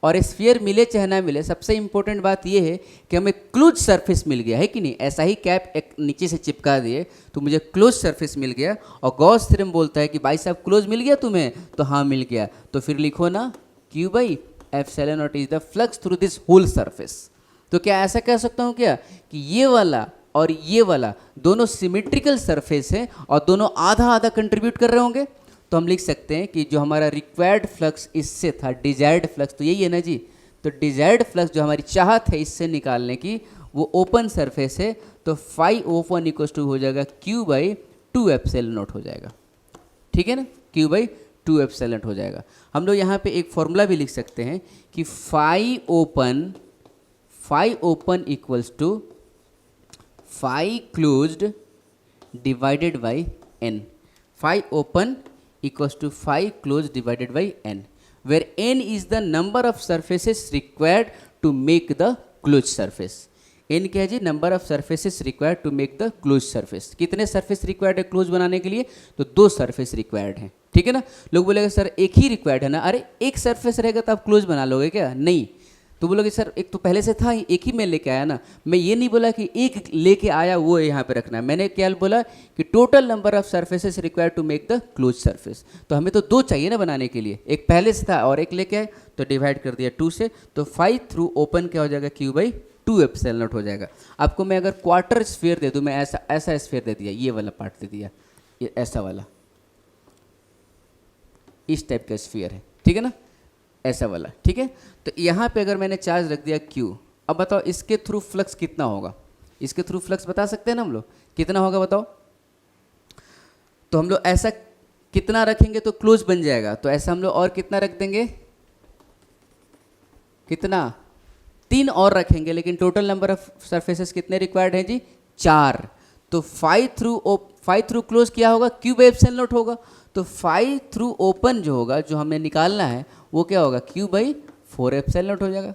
और स्फीयर मिले चाहे ना मिले, सबसे इंपॉर्टेंट बात ये है कि हमें क्लोज सरफेस मिल गया है कि नहीं? ऐसा ही कैप एक नीचे से चिपका दिए तो मुझे क्लोज सरफेस मिल गया, और गॉस थ्योरम बोलता है कि भाई साहब क्लोज मिल गया तुम्हें, तो हाँ मिल गया, तो फिर लिखो ना Q by epsilon not is the flux through this whole surface. तो क्या ऐसा कह सकता हूँ क्या कि ये वाला और ये वाला दोनों सिमेट्रिकल सरफेस है और दोनों आधा आधा कंट्रीब्यूट कर रहे होंगे? तो हम लिख सकते हैं कि जो हमारा रिक्वायर्ड फ्लक्स इससे था, डिजायर्ड फ्लक्स तो यही है ना जी, तो डिजायर्ड फ्लक्स जो हमारी चाहत है इससे निकालने की, वो ओपन सरफेस है, तो फाई ओपन इक्वल टू हो जाएगा क्यू बाई 2 एप्सिलॉन नॉट हो जाएगा। ठीक है ना, क्यू बाई 2 एप्सिलॉन नॉट हो जाएगा। हम लोग यहाँ पे एक फॉर्मूला भी लिख सकते हैं कि phi open equals to phi closed divided by N. Phi open equals to phi closed divided by n, where n is the number of surfaces required to make the closed surface. n क्या है जी? number of surfaces required to make the closed surface. कितने surface required है close बनाने के लिए? तो 2 surface required हैं। ठीक है ना, लोग बोलेगा सर एक ही required है ना, अरे एक surface रहेगा तो आप close बना लोगे क्या? नहीं, तो बोलोगे सर एक तो पहले से था, एक ही में लेके आया ना। मैं ये नहीं बोला कि एक लेके आया वो यहाँ पे रखना है, मैंने क्या बोला कि total number of surfaces required to make the close surface, तो हमें तो 2 चाहिए ना बनाने के लिए, एक पहले से था और एक लेके आए, तो डिवाइड कर दिया 2 से, तो 5 थ्रू ओपन क्या हो जाएगा? क्यू बाई 2 एप्सिलॉन नॉट हो जाएगा। आपको मैं अगर क्वार्टर स्फीयर दे दूँ, मैं ऐसा स्फीयर दे दिया, ये वाला पार्ट दे दिया, ये ऐसा वाला, इस टाइप का स्फीयर है, ठीक है ना, ऐसा वाला। ठीक है, तो यहाँ पे अगर मैंने चार्ज रख दिया Q, अब बताओ इसके थ्रू फ्लक्स कितना होगा? इसके थ्रू फ्लक्स बता सकते हैं ना हम लोग, कितना होगा बताओ? तो हम लोग ऐसा कितना रखेंगे तो क्लोज बन जाएगा, तो ऐसा हम लोग और कितना रख देंगे? कितना? 3 और रखेंगे, लेकिन टोटल नंबर ऑफ सरफेसेस कितने रिक्वायर्ड हैं जी? 4। तो 5 थ्रू क्लोज क्या होगा? क्यू बाई एप्सिलॉन नॉट होगा। तो 5 थ्रू ओपन जो होगा, जो हमें निकालना है, वो क्या होगा? क्यू बाई 4 एप्सिलॉन नॉट हो जाएगा।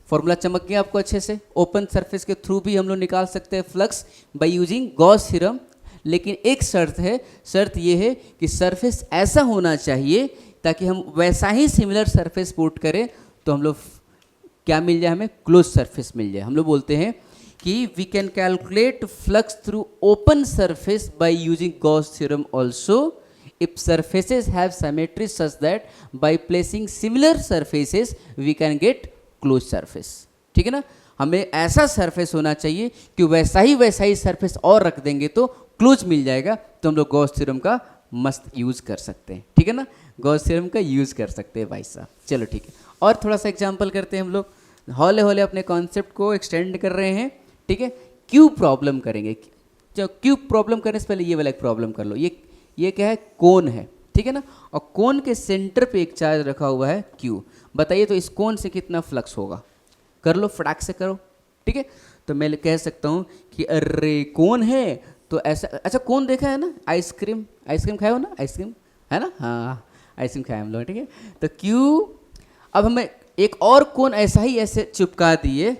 फॉर्मूला चमक गया आपको अच्छे से। ओपन सरफेस के थ्रू भी हम लोग निकाल सकते हैं flux bye using Gauss theorem, लेकिन एक शर्त है, शर्त ये है कि सरफेस ऐसा होना चाहिए ताकि हम वैसा ही सिमिलर सरफेस पुट करें तो हम लोग क्या मिल जाए? हमें क्लोज सरफेस मिल जाए। हम लोग बोलते हैं कि we can calculate flux through open surface by using Gauss theorem also if surfaces have symmetry such that by placing similar surfaces we can get closed surface। ठीक है ना, हमें ऐसा सरफेस होना चाहिए कि वैसा ही सरफेस और रख देंगे तो क्लोज मिल जाएगा, तो हम लोग गॉस थ्योरम का मस्त यूज़ कर सकते हैं। ठीक है ना, गॉस थ्योरम का यूज़ कर सकते हैं भाई साहब। चलो ठीक है, और थोड़ा सा एग्जाम्पल करते हैं हम लोग, हौले हौले अपने कॉन्सेप्ट को एक्सटेंड कर रहे हैं। ठीक है, क्यूब प्रॉब्लम करेंगे। क्यूब प्रॉब्लम करने से पहले ये वाला एक प्रॉब्लम कर लो। ये क्या है? कोन है, ठीक है ना, और कोन के सेंटर पे एक चार्ज रखा हुआ है Q। बताइए तो इस कोन से कितना फ्लक्स होगा? कर लो, फटाक से करो। ठीक है, तो मैं कह सकता हूँ कि अरे कोन है तो ऐसा, अच्छा कोन देखा है ना, आइसक्रीम खाए हो ना, आइसक्रीम है ना, हाँ आइसक्रीम खाए हम लोग। ठीक है, तो Q, अब हमें एक और कोन ऐसा ही ऐसे चिपका दिए,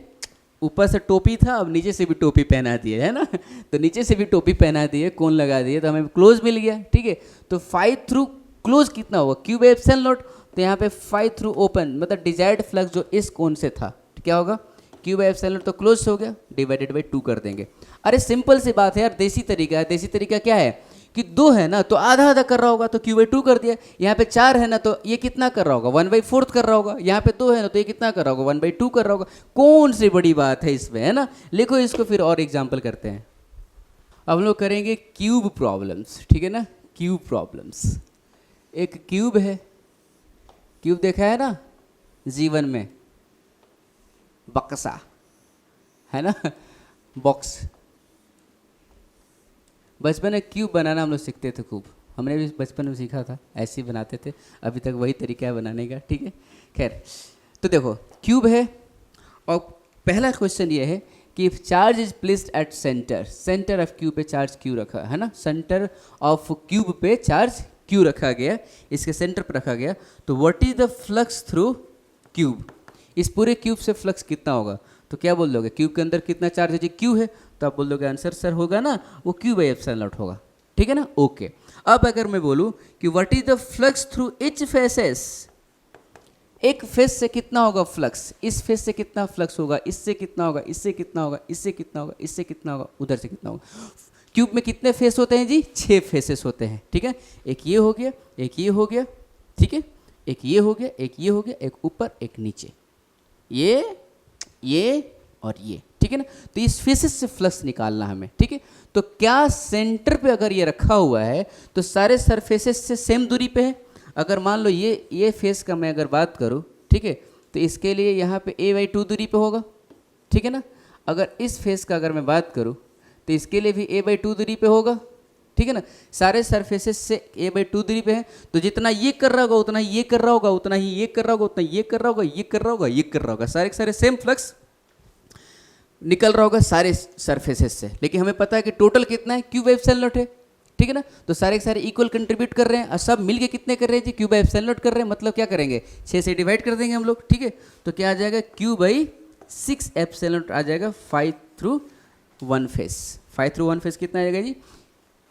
ऊपर से टोपी था, अब नीचे से भी टोपी पहना दिए, है ना। तो नीचे से भी टोपी पहना दिए, कोन लगा दिए, तो हमें क्लोज मिल गया, ठीक है। तो 5 थ्रू क्लोज कितना होगा, क्यू बाई एप्सिलॉन नॉट। तो यहाँ पे 5 थ्रू ओपन मतलब डिजायर्ड फ्लक्स जो इस कोन से था, तो क्या होगा, क्यू बाई एप्सिलॉन नॉट तो क्लोज हो गया, डिवाइडेड बाई 2 कर देंगे। अरे सिंपल सी बात है यार, देसी तरीका है। देसी तरीका क्या है कि 2 है ना तो आधा आधा कर रहा होगा, तो क्यू बाई 2 कर दिया। यहाँ पे 4 है ना तो ये कितना कर रहा होगा, 1/4 कर रहा होगा। यहाँ पे 2 है ना तो ये कितना कर रहा होगा, 1/2 कर रहा होगा। कौन सी बड़ी बात है इसमें, है ना। लिखो इसको, फिर और एग्जाम्पल करते हैं। अब हम लोग करेंगे क्यूब प्रॉब्लम्स, ठीक है ना। क्यूब प्रॉब्लम्स, एक क्यूब है, क्यूब देखा है ना जीवन में, बक्सा है ना, बॉक्स। बचपन में क्यूब बनाना हम लोग सीखते थे खूब, हमने भी बचपन में सीखा था, ऐसे ही बनाते थे, अभी तक वही तरीका है बनाने का, ठीक है। खैर, तो देखो क्यूब है और पहला क्वेश्चन ये है कि if charge is placed at centre, centre of cube पे चार्ज क्यू रखा है ना, सेंटर ऑफ क्यूब पे चार्ज क्यू रखा गया, इसके सेंटर पर रखा गया, तो what is the flux through cube. इस पूरे क्यूब से फ्लक्स कितना होगा, तो क्या बोल दोगे, क्यूब के अंदर कितना चार्ज है जी, क्यू है, तो आप बोल दोगे आंसर सर होगा ना वो क्यू बाई एप्सिलॉन नॉट होगा, ठीक है ना। ओके, अब अगर मैं बोलूं कि what is the flux through each faces, एक फेस से कितना होगा फ्लक्स, इस फेस से कितना फ्लक्स होगा, इससे कितना होगा, इससे कितना होगा, इससे कितना होगा, इससे कितना होगा, उधर से कितना होगा। क्यूब में कितने फेस होते हैं जी, 6 फेसेस होते हैं, ठीक है। एक ये हो गया, एक ये हो गया, ठीक है, एक ये हो गया, एक ये हो गया, एक ऊपर एक नीचे, ये और ये, ठीक है ना। तो इस फेसेस से फ्लक्स निकालना हमें, ठीक है। तो क्या सेंटर पे अगर ये रखा हुआ है तो सारे सरफेसेस से सेम दूरी पे है। अगर मान लो ये फेस का मैं अगर बात करूँ, ठीक है, तो इसके लिए यहाँ पे a/2 दूरी पे होगा, ठीक है ना। अगर इस फेस का अगर मैं बात करूँ तो इसके लिए भी a/2 दूरी पे होगा, ठीक है ना। सारे सरफेसेस से a/2 दूरी पे है, तो जितना ये कर रहा होगा उतना ही ये कर रहा होगा, उतना ही ये कर रहा होगा, उतना ये कर रहा होगा, ये कर रहा होगा, ये कर रहा होगा, सारे के सारे सेम फ्लक्स निकल रहा होगा सारे सरफेसेस से। लेकिन हमें पता है कि टोटल कितना है, क्यू बाई एप्सिलॉन नॉट है, ठीक है ना। तो सारे के सारे इक्वल कंट्रीब्यूट कर रहे हैं और सब मिलके कितने कर रहे हैं जी, क्यू बाई एप्सिलॉन नॉट कर रहे हैं। मतलब क्या करेंगे, 6 से डिवाइड कर देंगे हम लोग, ठीक है। तो क्या आ जाएगा, क्यू बाई 6 एप्सिलॉन नॉट आ जाएगा, 5 थ्रू 1 फेस। 5 थ्रू 1 फेस कितना आ जाएगा जी,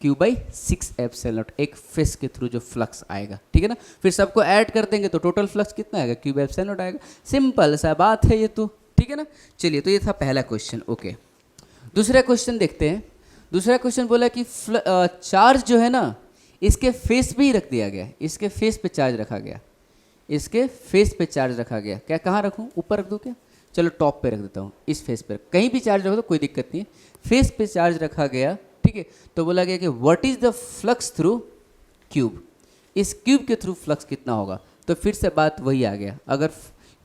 क्यू बाई 6 एप्सिलॉन नॉट, एक फेस के थ्रू जो फ्लक्स आएगा, ठीक है ना। फिर सबको ऐड कर देंगे तो टोटल फ्लक्स कितना आएगा, क्यू बाई एप्सिलॉन नॉट आएगा। सिंपल सा बात है ये तो, ठीक है ना। चलिए, तो ये था पहला क्वेश्चन, ओके। दूसरा क्वेश्चन देखते हैं। दूसरा क्वेश्चन बोला कि चार्ज जो है ना इसके फेस पे ही रख दिया गया, इसके फेस पे चार्ज रखा गया, इसके फेस पे चार्ज रखा गया। क्या कहाँ रखूँ, ऊपर रख दूँ क्या, चलो टॉप पे रख देता हूँ, इस फेस पे कहीं भी चार्ज रखो तो कोई दिक्कत नहीं है। फेस पे चार्ज रखा गया, ठीक है। तो बोला गया कि what is the flux through cube, इस क्यूब के थ्रू फ्लक्स कितना होगा। तो फिर से बात वही आ गया, अगर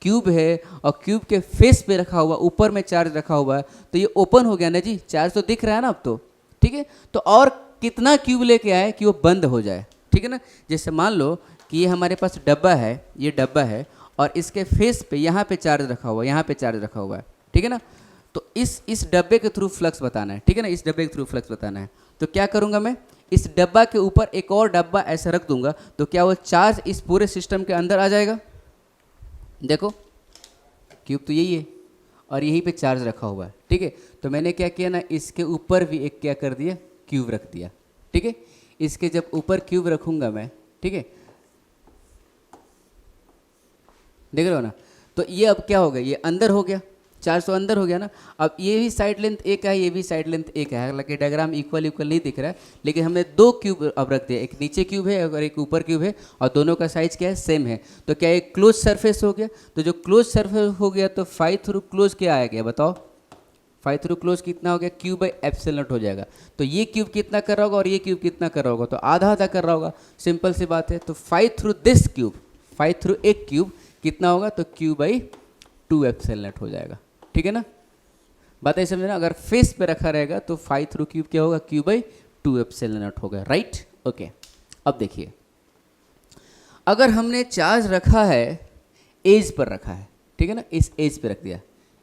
क्यूब है और क्यूब के फेस पे रखा हुआ, ऊपर में चार्ज रखा हुआ है, तो ये ओपन हो गया ना जी, चार्ज तो दिख रहा है ना अब तो, ठीक है। तो और कितना क्यूब लेके आए कि वो बंद हो जाए, ठीक है ना। जैसे मान लो कि ये हमारे पास डब्बा है, ये डब्बा है और इसके फेस पे यहाँ पे चार्ज रखा हुआ है, यहाँ पे चार्ज रखा हुआ है, ठीक है ना। तो इस डब्बे के थ्रू फ्लक्स बताना है, ठीक है ना, इस डब्बे के थ्रू फ्लक्स बताना है। तो क्या करूँगा मैं, इस डब्बा के ऊपर एक और डब्बा ऐसा रख दूंगा, तो क्या वो चार्ज इस पूरे सिस्टम के अंदर आ जाएगा। देखो क्यूब तो यही है और यहीं पे चार्ज रखा हुआ है, ठीक है। तो मैंने क्या किया ना, इसके ऊपर भी एक क्या कर दिया, क्यूब रख दिया, ठीक है। इसके जब ऊपर क्यूब रखूंगा मैं, ठीक है, देख रहे हो ना। तो ये अब क्या हो गया, ये अंदर हो गया, चार्ज तो अंदर हो गया ना। अब ये भी साइड लेंथ एक है, ये भी साइड लेंथ एक है, हालांकि डायग्राम इक्वल नहीं दिख रहा है, लेकिन हमने 2 क्यूब अब रख दिया, एक नीचे क्यूब है और एक ऊपर क्यूब है, और दोनों का साइज क्या है, सेम है। तो क्या एक क्लोज सरफेस हो गया, तो जो क्लोज सरफेस हो गया तो 5 थ्रू क्लोज क्या आ गया बताओ, 5 थ्रू क्लोज कितना हो गया, क्यूब बाई एप्सिलॉन नॉट हो जाएगा। तो ये क्यूब कितना कर रहा होगा और ये क्यूब कितना कर रहा होगा, तो आधा आधा कर रहा होगा, सिंपल सी बात है। तो 5 थ्रू दिस क्यूब, 5 थ्रू एक क्यूब कितना होगा, तो क्यूब बाई 2 एप्सिलॉन नॉट हो जाएगा, ठीक है ना। बात है समझना, अगर फेस पे रखा रहेगा तो 5 थ्रू क्यूब क्या होगा, क्यूब बाई 2 एप्सिलॉन नॉट होगा, राइट, ओके। अब देखिए, अगर हमने चार्ज रखा है, एज पर रखा है, ठीक है ना, इस एज पे रख दिया,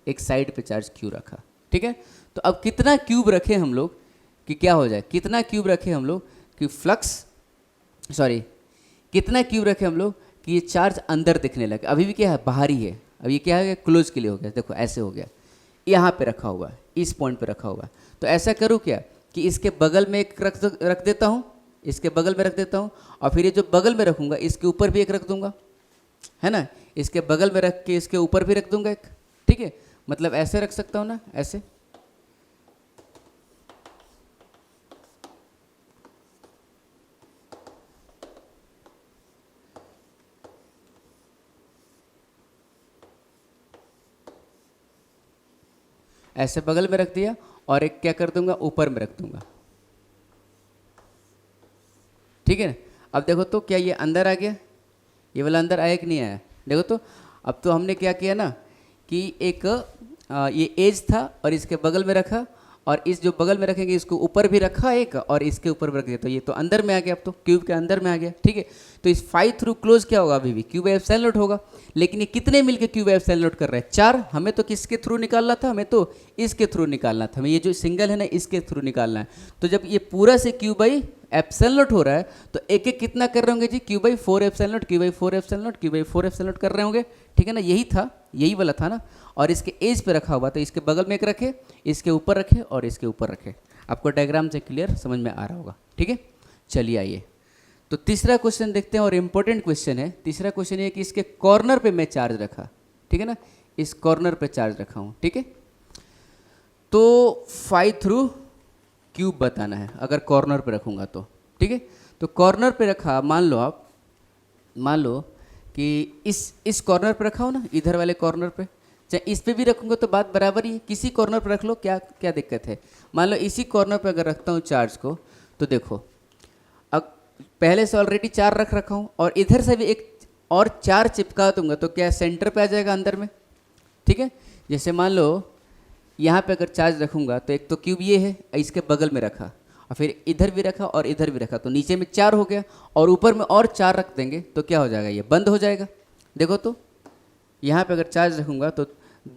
एक साइड पे चार्ज क्यू रखा, ठीक है। तो अब कितना क्यूब रखे हम लोग कि क्या हो जाए, कितना क्यूब रखे हम लोग कि फ्लक्स, सॉरी, कितना क्यूब रखे हम लोग कि ये चार्ज अंदर दिखने लगे। अभी भी क्या है, बाहरी है, अब ये क्या है, क्लोज के लिए हो गया, देखो ऐसे हो गया। यहाँ पे रखा हुआ है, इस पॉइंट पे रखा हुआ है। तो ऐसा करूँ क्या कि इसके बगल में एक रख देता हूँ, इसके बगल में रख देता हूँ, और फिर ये जो बगल में रखूँगा इसके ऊपर भी एक रख दूँगा, है ना। इसके बगल में रख के इसके ऊपर भी रख दूँगा एक, ठीक है। मतलब ऐसे रख सकता हूँ ना, ऐसे। ऐसे बगल में रख दिया, और एक क्या कर दूंगा, ऊपर में रख दूंगा, ठीक है ना। अब देखो तो क्या ये अंदर आ गया, ये वाला अंदर आया कि नहीं आया, देखो तो। अब तो हमने क्या किया ना कि एक ये एज था और इसके बगल में रखा, और इस जो बगल में रखेंगे इसको ऊपर भी रखा एक, और इसके ऊपर भी रख दिया, तो ये तो अंदर में आ गया, अब तो क्यूब के अंदर में आ गया, ठीक है। तो इस फाई थ्रू क्लोज क्या होगा, अभी भी क्यूब बाई एप्सिलॉन नॉट होगा। लेकिन ये कितने मिलके क्यूब बाई एप्सिलॉन नॉट कर रहे हैं, 4। हमें तो किसके थ्रू निकालना था, हमें तो इसके थ्रू निकालना था, हमें ये जो सिंगल है ना इसके थ्रू निकालना है। तो जब ये पूरा से क्यूब बाई एप्सिलॉन नॉट हो रहा है तो एक एक कितना कर रहे होंगे जी, cube by 4 epsilon not, cube by 4 epsilon not, cube by 4 epsilon not कर रहे होंगे, ठीक है ना। यही था, यही वाला था ना। और इसके एज पे रखा हुआ, तो इसके बगल में एक रखे, इसके ऊपर रखे और इसके ऊपर रखे। आपको डायग्राम से क्लियर समझ में आ रहा होगा, ठीक है। चलिए आइए, तो तीसरा क्वेश्चन देखते हैं, और इम्पोर्टेंट क्वेश्चन है। तीसरा क्वेश्चन ये कि इसके कॉर्नर पे मैं चार्ज रखा, ठीक है ना, इस कॉर्नर पे चार्ज रखा हूँ, ठीक है। तो फाई थ्रू क्यूब बताना है अगर कॉर्नर पे रखूँगा तो, ठीक है। तो कॉर्नर पे रखा, मान लो आप, मान लो कि इस कॉर्नर पे रखा हो ना, इधर वाले कॉर्नर पे, चाहे इस पे भी रखूँगा तो बात बराबर ही है, किसी कॉर्नर पे रख लो, क्या क्या दिक्कत है। मान लो इसी कॉर्नर पे अगर रखता हूँ चार्ज को, तो देखो अब पहले से ऑलरेडी 4 रख रखा हूँ, और इधर से भी एक और 4 चिपका दूंगा, तो क्या सेंटर पे आ जाएगा अंदर में, ठीक है। जैसे मान लो यहाँ पे अगर चार्ज रखूँगा तो एक तो क्यूब ये है, इसके बगल में रखा, और फिर इधर भी रखा और इधर भी रखा, तो नीचे में 4 हो गया, और ऊपर में और 4 रख देंगे तो क्या हो जाएगा, ये बंद हो जाएगा। देखो तो यहाँ पे अगर चार्ज रखूँगा तो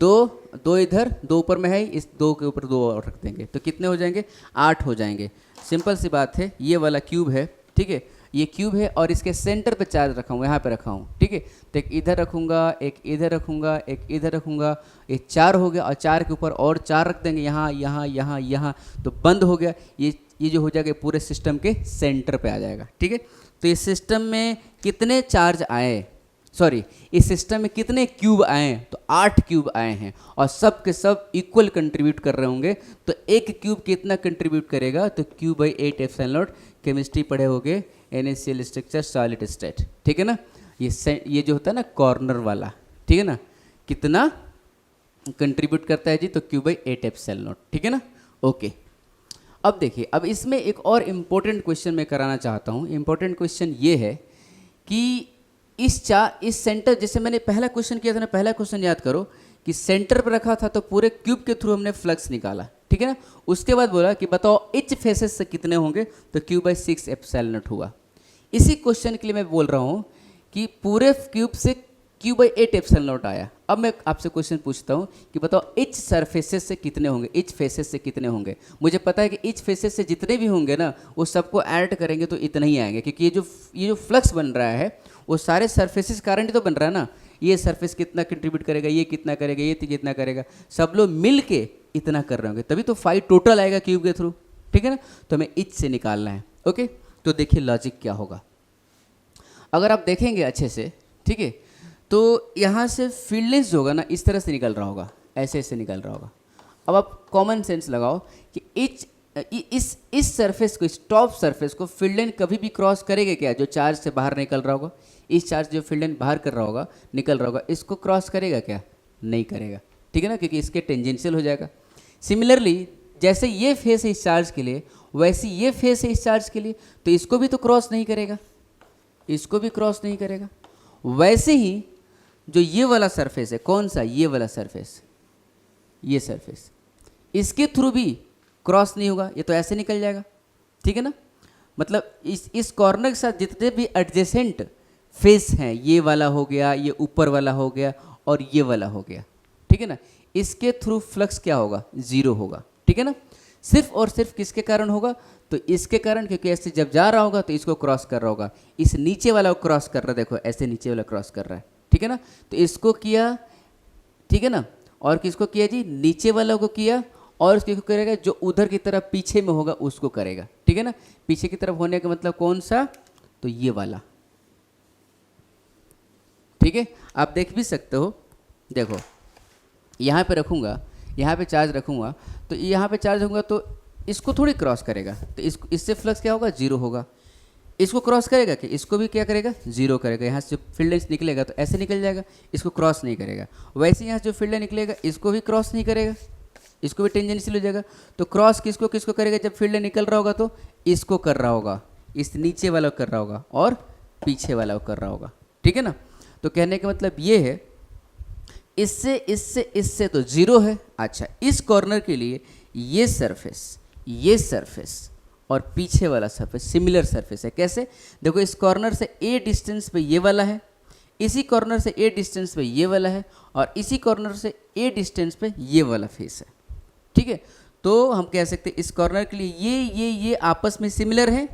2 इधर, 2 ऊपर में है, इस 2 के ऊपर 2 और रख देंगे, तो कितने हो जाएंगे, 8 हो जाएंगे। सिंपल सी बात है, ये वाला क्यूब है, ठीक है, ये क्यूब है, और इसके सेंटर पे चार्ज रखा हूँ, यहाँ पे रखा हूँ, ठीक है। तो एक इधर रखूँगा, एक इधर रखूँगा, एक इधर रखूँगा, ये 4 हो गया, और 4 के ऊपर और 4 रख देंगे, यहाँ यहाँ यहाँ यहाँ, तो बंद हो गया। ये जो हो जाएगा पूरे सिस्टम के सेंटर पे आ जाएगा, ठीक है। तो इस सिस्टम में कितने चार्ज आए, सॉरी, इस सिस्टम में कितने क्यूब आए, तो 8 क्यूब आए हैं, और सब के सब इक्वल कंट्रीब्यूट कर रहे होंगे। तो एक क्यूब कितना कंट्रीब्यूट करेगा, तो cube by 8 epsilon not. Chemistry पढ़े होगे, NaCl स्ट्रक्चर सॉलिड स्टेट, ठीक है ना। ये जो होता है ना कॉर्नर वाला, ठीक है ना, कितना कंट्रीब्यूट करता है जी, तो क्यूब बाई 8 एप्सिलॉन नॉट, ठीक है ना। ओके, अब देखिए, अब इसमें एक और इम्पोर्टेंट क्वेश्चन मैं कराना चाहता हूँ। इम्पोर्टेंट क्वेश्चन ये है कि इस सेंटर, जैसे मैंने पहला क्वेश्चन किया था ना, पहला क्वेश्चन याद करो कि सेंटर पर रखा था तो पूरे क्यूब के थ्रू हमने फ्लक्स निकाला, ठीक है ना। उसके बाद बोला कि बताओ इच फेसेस से कितने होंगे, तो क्यूब बाई 6 एप्सिलॉन नॉट हुआ। इसी क्वेश्चन के लिए मैं बोल रहा हूँ कि पूरे क्यूब से क्यूब बाई 8 एप्सिलॉन नॉट आया। अब मैं आपसे क्वेश्चन पूछता हूँ कि बताओ इच सरफेसेस से कितने होंगे, इच फेसेस से कितने होंगे। मुझे पता है कि इच फेसेस से जितने भी होंगे ना, वो सबको ऐड करेंगे तो इतना ही आएंगे, क्योंकि ये जो फ्लक्स बन रहा है वो सारे सरफेसेस कारण ही तो बन रहा है ना। ये सरफेस कितना कंट्रीब्यूट करेगा, ये कितना करेगा, ये कितना करेगा, सब लोग मिल के इतना कर रहे होंगे, तभी तो 5 टोटल आएगा क्यूब के थ्रू, ठीक है ना। तो हमें इच से निकालना है, ओके। तो देखिए लॉजिक क्या होगा, अगर आप देखेंगे अच्छे से, ठीक है, तो यहाँ से फील्ड लेंस जो होगा ना, इस तरह से निकल रहा होगा, ऐसे ऐसे निकल रहा होगा। अब आप कॉमन सेंस लगाओ कि इस सरफेस को, इस टॉप सरफेस को फील्ड लाइन कभी भी क्रॉस करेगा क्या, जो चार्ज से बाहर निकल रहा होगा, इस चार्ज जो फील्ड लाइन बाहर कर रहा होगा, निकल रहा होगा, इसको क्रॉस करेगा क्या, नहीं करेगा, ठीक है ना, क्योंकि इसके टेंजेंशियल हो जाएगा। सिमिलरली जैसे ये फेस है इस चार्ज के लिए, वैसे ये फेस है इस चार्ज के लिए, तो इसको भी तो क्रॉस नहीं करेगा, इसको भी क्रॉस नहीं करेगा। वैसे ही जो ये वाला सरफेस है, कौन सा, ये वाला सरफेस, ये सरफेस, इसके थ्रू भी क्रॉस नहीं होगा, ये तो ऐसे निकल जाएगा, ठीक है ना। मतलब इस कॉर्नर के साथ जितने भी एडजेसेंट फेस हैं, ये वाला हो गया, ये ऊपर वाला हो गया, और ये वाला हो गया, ठीक है ना, इसके थ्रू फ्लक्स क्या होगा, 0 होगा, ठीक है ना। सिर्फ और सिर्फ किसके कारण होगा, तो इसके कारण, क्योंकि ऐसे जब जा रहा होगा तो इसको क्रॉस कर रहा होगा, इस नीचे वाला को क्रॉस कर रहा है, देखो ऐसे नीचे वाला क्रॉस कर रहा है, ठीक है ना। तो इसको किया, ठीक है ना, और किसको किया जी, नीचे वाला को किया, और उसको करेगा जो उधर की तरफ पीछे में होगा उसको करेगा, ठीक है ना। पीछे की तरफ होने का मतलब कौन सा, तो ये वाला, ठीक है। आप देख भी सकते हो, देखो यहाँ पे रखूँगा, यहाँ पे चार्ज रखूँगा, तो यहाँ पे चार्ज होगा तो इसको थोड़ी क्रॉस करेगा, तो इससे फ्लक्स क्या होगा, जीरो होगा। इसको क्रॉस करेगा कि इसको भी क्या करेगा, जीरो करेगा। यहाँ से जो फील्ड लाइन्स निकलेगा तो ऐसे निकल जाएगा, इसको क्रॉस नहीं करेगा। वैसे यहाँ से जो फील्ड लाइन निकलेगा इसको भी क्रॉस नहीं करेगा, इसको भी टेंजेंशियल हो जाएगा। तो क्रॉस किसको किसको करेगा, जब फील्ड लाइन निकल रहा होगा तो इसको कर रहा होगा, इस नीचे वाला को कर रहा होगा, और पीछे वाला को कर रहा होगा, ठीक है ना। तो कहने का मतलब ये है, इससे इससे इससे तो जीरो है। अच्छा, इस कॉर्नर के लिए ये सरफेस और पीछे वाला सरफेस सिमिलर सरफेस है। कैसे, देखो इस कॉर्नर से ए डिस्टेंस पे ये वाला है, इसी कॉर्नर से ए डिस्टेंस पे ये वाला है, और इसी कॉर्नर से ए डिस्टेंस पे ये वाला फेस है, ठीक है। तो हम कह सकते हैं इस कॉर्नर के लिए ये आपस में सिमिलर है,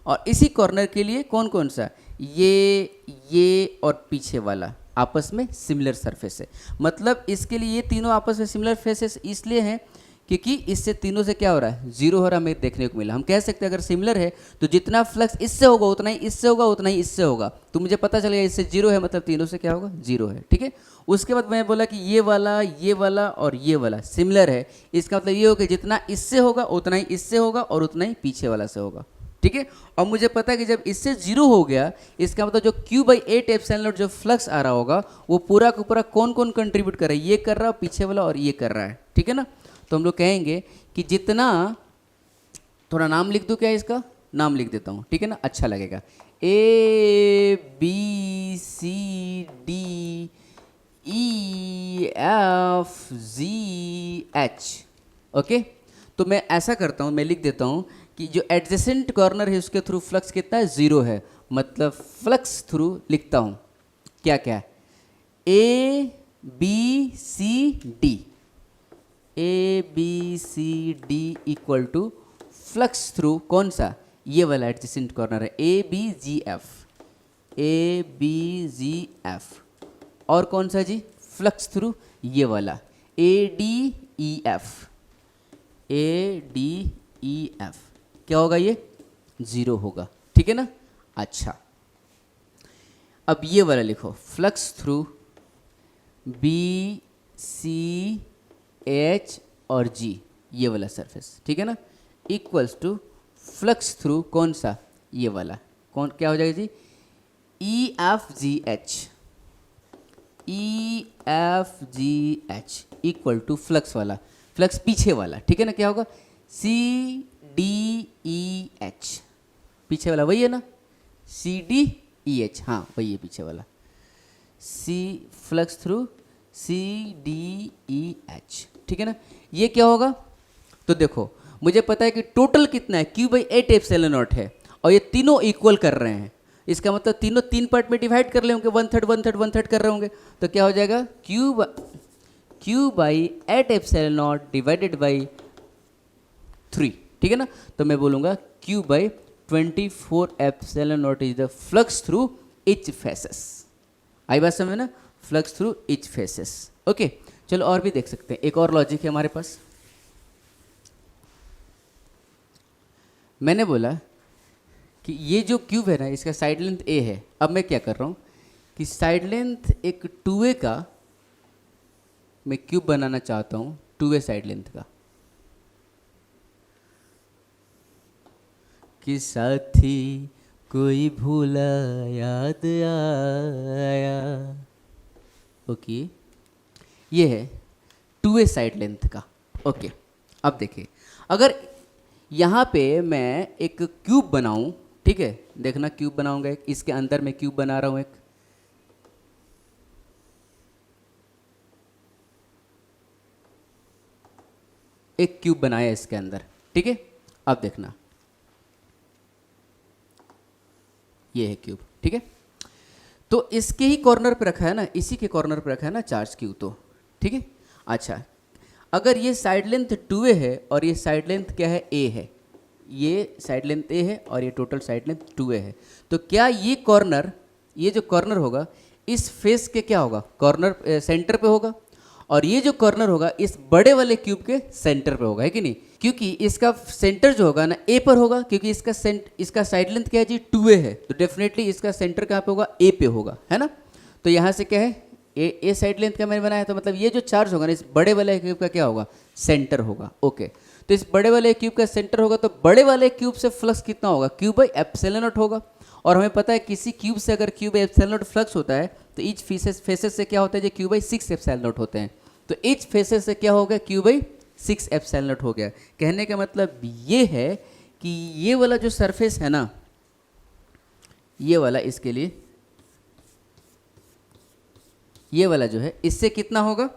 और इसी कॉर्नर के लिए कौन कौन सा, ये और पीछे वाला आपस में सिमिलर सरफेस है। मतलब इसके लिए ये तीनों आपस में सिमिलर फेसेस इसलिए हैं क्योंकि इससे तीनों से क्या हो रहा है, जीरो हो रहा है, हमें देखने को मिला। हम कह सकते हैं अगर सिमिलर है तो जितना फ्लक्स इससे होगा उतना ही इससे होगा, उतना ही इससे होगा। तो मुझे पता चल गया इससे जीरो है, मतलब तीनों से क्या होगा, जीरो है, ठीक है। उसके बाद मैं बोला कि ये वाला और ये वाला सिमिलर है, इसका मतलब ये होगा कि जितना इससे होगा उतना ही इससे होगा, और उतना ही पीछे वाला से होगा, ठीक है। और मुझे पता है कि जब इससे जीरो हो गया, इसका मतलब जो Q/8 एप्सिलॉन नॉट जो फ्लक्स आ रहा होगा वो पूरा का पूरा कौन कौन कंट्रीब्यूट कर रहा है, ये कर रहा है, पीछे वाला और ये कर रहा है, ठीक है ना। तो हम लोग कहेंगे कि जितना, थोड़ा नाम लिख दूं क्या, इसका नाम लिख देता हूँ, ठीक है ना, अच्छा लगेगा। ABCDEFGH, okay. तो मैं ऐसा करता हूँ, मैं लिख देता हूँ कि जो एडजेसेंट कॉर्नर है उसके थ्रू फ्लक्स कितना है, जीरो है। मतलब फ्लक्स थ्रू लिखता हूँ क्या क्या, ABCD equal to flux through कौन सा, ये वाला एडजेसेंट कॉर्नर है, ABGF, और कौन सा जी, फ्लक्स थ्रू ये वाला ADEF। क्या होगा, ये जीरो होगा, ठीक है ना। अच्छा, अब ये वाला लिखो, फ्लक्स थ्रू BCH और G, ये वाला सरफेस, ठीक है ना, इक्वल्स टू फ्लक्स थ्रू कौन सा, ये वाला, कौन क्या हो जाएगा जी, EFGH इक्वल टू फ्लक्स वाला, फ्लक्स पीछे वाला, ठीक है ना, क्या होगा, CDEH, पीछे वाला वही है ना, CDEH, हाँ वही है पीछे वाला, फ्लक्स थ्रू CDEH, ठीक है ना। ये क्या होगा, तो देखो मुझे पता है कि टोटल कितना है, Q/8 एप्सिलॉन नॉट है, और ये तीनों इक्वल कर रहे हैं। इसका मतलब तीनों तीन पार्ट में डिवाइड कर रहे होंगे, 1/3 कर रहे होंगे, तो क्या हो जाएगा, Q/8 epsilon not divided by 3, ठीक है ना। तो मैं बोलूँगा Q/24 epsilon not is the flux through each faces. आई बात समझ ना, flux through each faces, okay. चलो और भी देख सकते हैं, एक और लॉजिक है हमारे पास। मैंने बोला कि ये जो क्यूब है ना, इसका साइड लेंथ A है। अब मैं क्या कर रहा हूँ कि साइड लेंथ एक 2A का मैं क्यूब बनाना चाहता हूँ, 2A साइड लेंथ का, कि साथी कोई भूला याद आया, ओके। ये है 2A साइड लेंथ का, ओके। अब देखिए, अगर यहाँ पे मैं एक क्यूब बनाऊं, ठीक है, देखना क्यूब बनाऊंगा एक, इसके अंदर मैं क्यूब बना रहा हूं एक क्यूब बनाया इसके अंदर, ठीक है। अब देखना, ये है क्यूब, ठीक है। तो इसके ही कॉर्नर पे रखा है ना, इसी के कॉर्नर पे रखा है ना चार्ज क्यूब, तो ठीक है। अच्छा, अगर ये साइड लेंथ 2A है और ये साइड लेंथ क्या है, A है, ये साइड लेंथ A है और ये टोटल साइड लेंथ 2A है, तो क्या ये कॉर्नर, ये जो कॉर्नर होगा इस फेस के क्या होगा, कॉर्नर सेंटर पे होगा, और ये जो कॉर्नर होगा इस बड़े वाले क्यूब के सेंटर पे होगा, है कि नहीं, क्योंकि इसका सेंटर जो होगा ना ए पर होगा, क्योंकि इसका साइड लेंथ क्या है जी 2a है, तो डेफिनेटली इसका सेंटर कहाँ पे होगा, ए पे होगा, है ना। तो यहाँ से क्या है, ए साइड लेंथ का मैंने बनाया, तो मतलब ये जो चार्ज होगा ना इस बड़े वाले क्यूब का क्या होगा, सेंटर होगा। ओके, तो इस बड़े वाले क्यूब का सेंटर होगा, तो बड़े वाले क्यूब से फ्लक्स कितना होगा, क्यू बाई एप्सिलॉन नॉट होगा। और हमें पता है किसी क्यूब से अगर Q by epsilon not flux होता है तो ईच फेसेस से क्या होता है, जो क्यू बाई 6 एप्सिलॉन नॉट होते हैं, तो ईच फेसेस से क्या हो गया, क्यू बाई 6 एप्सिलॉन नॉट हो गया। कहने का मतलब ये है कि ये वाला जो सरफेस है ना, ये वाला, इसके लिए ये वाला जो है इससे कितना होगा,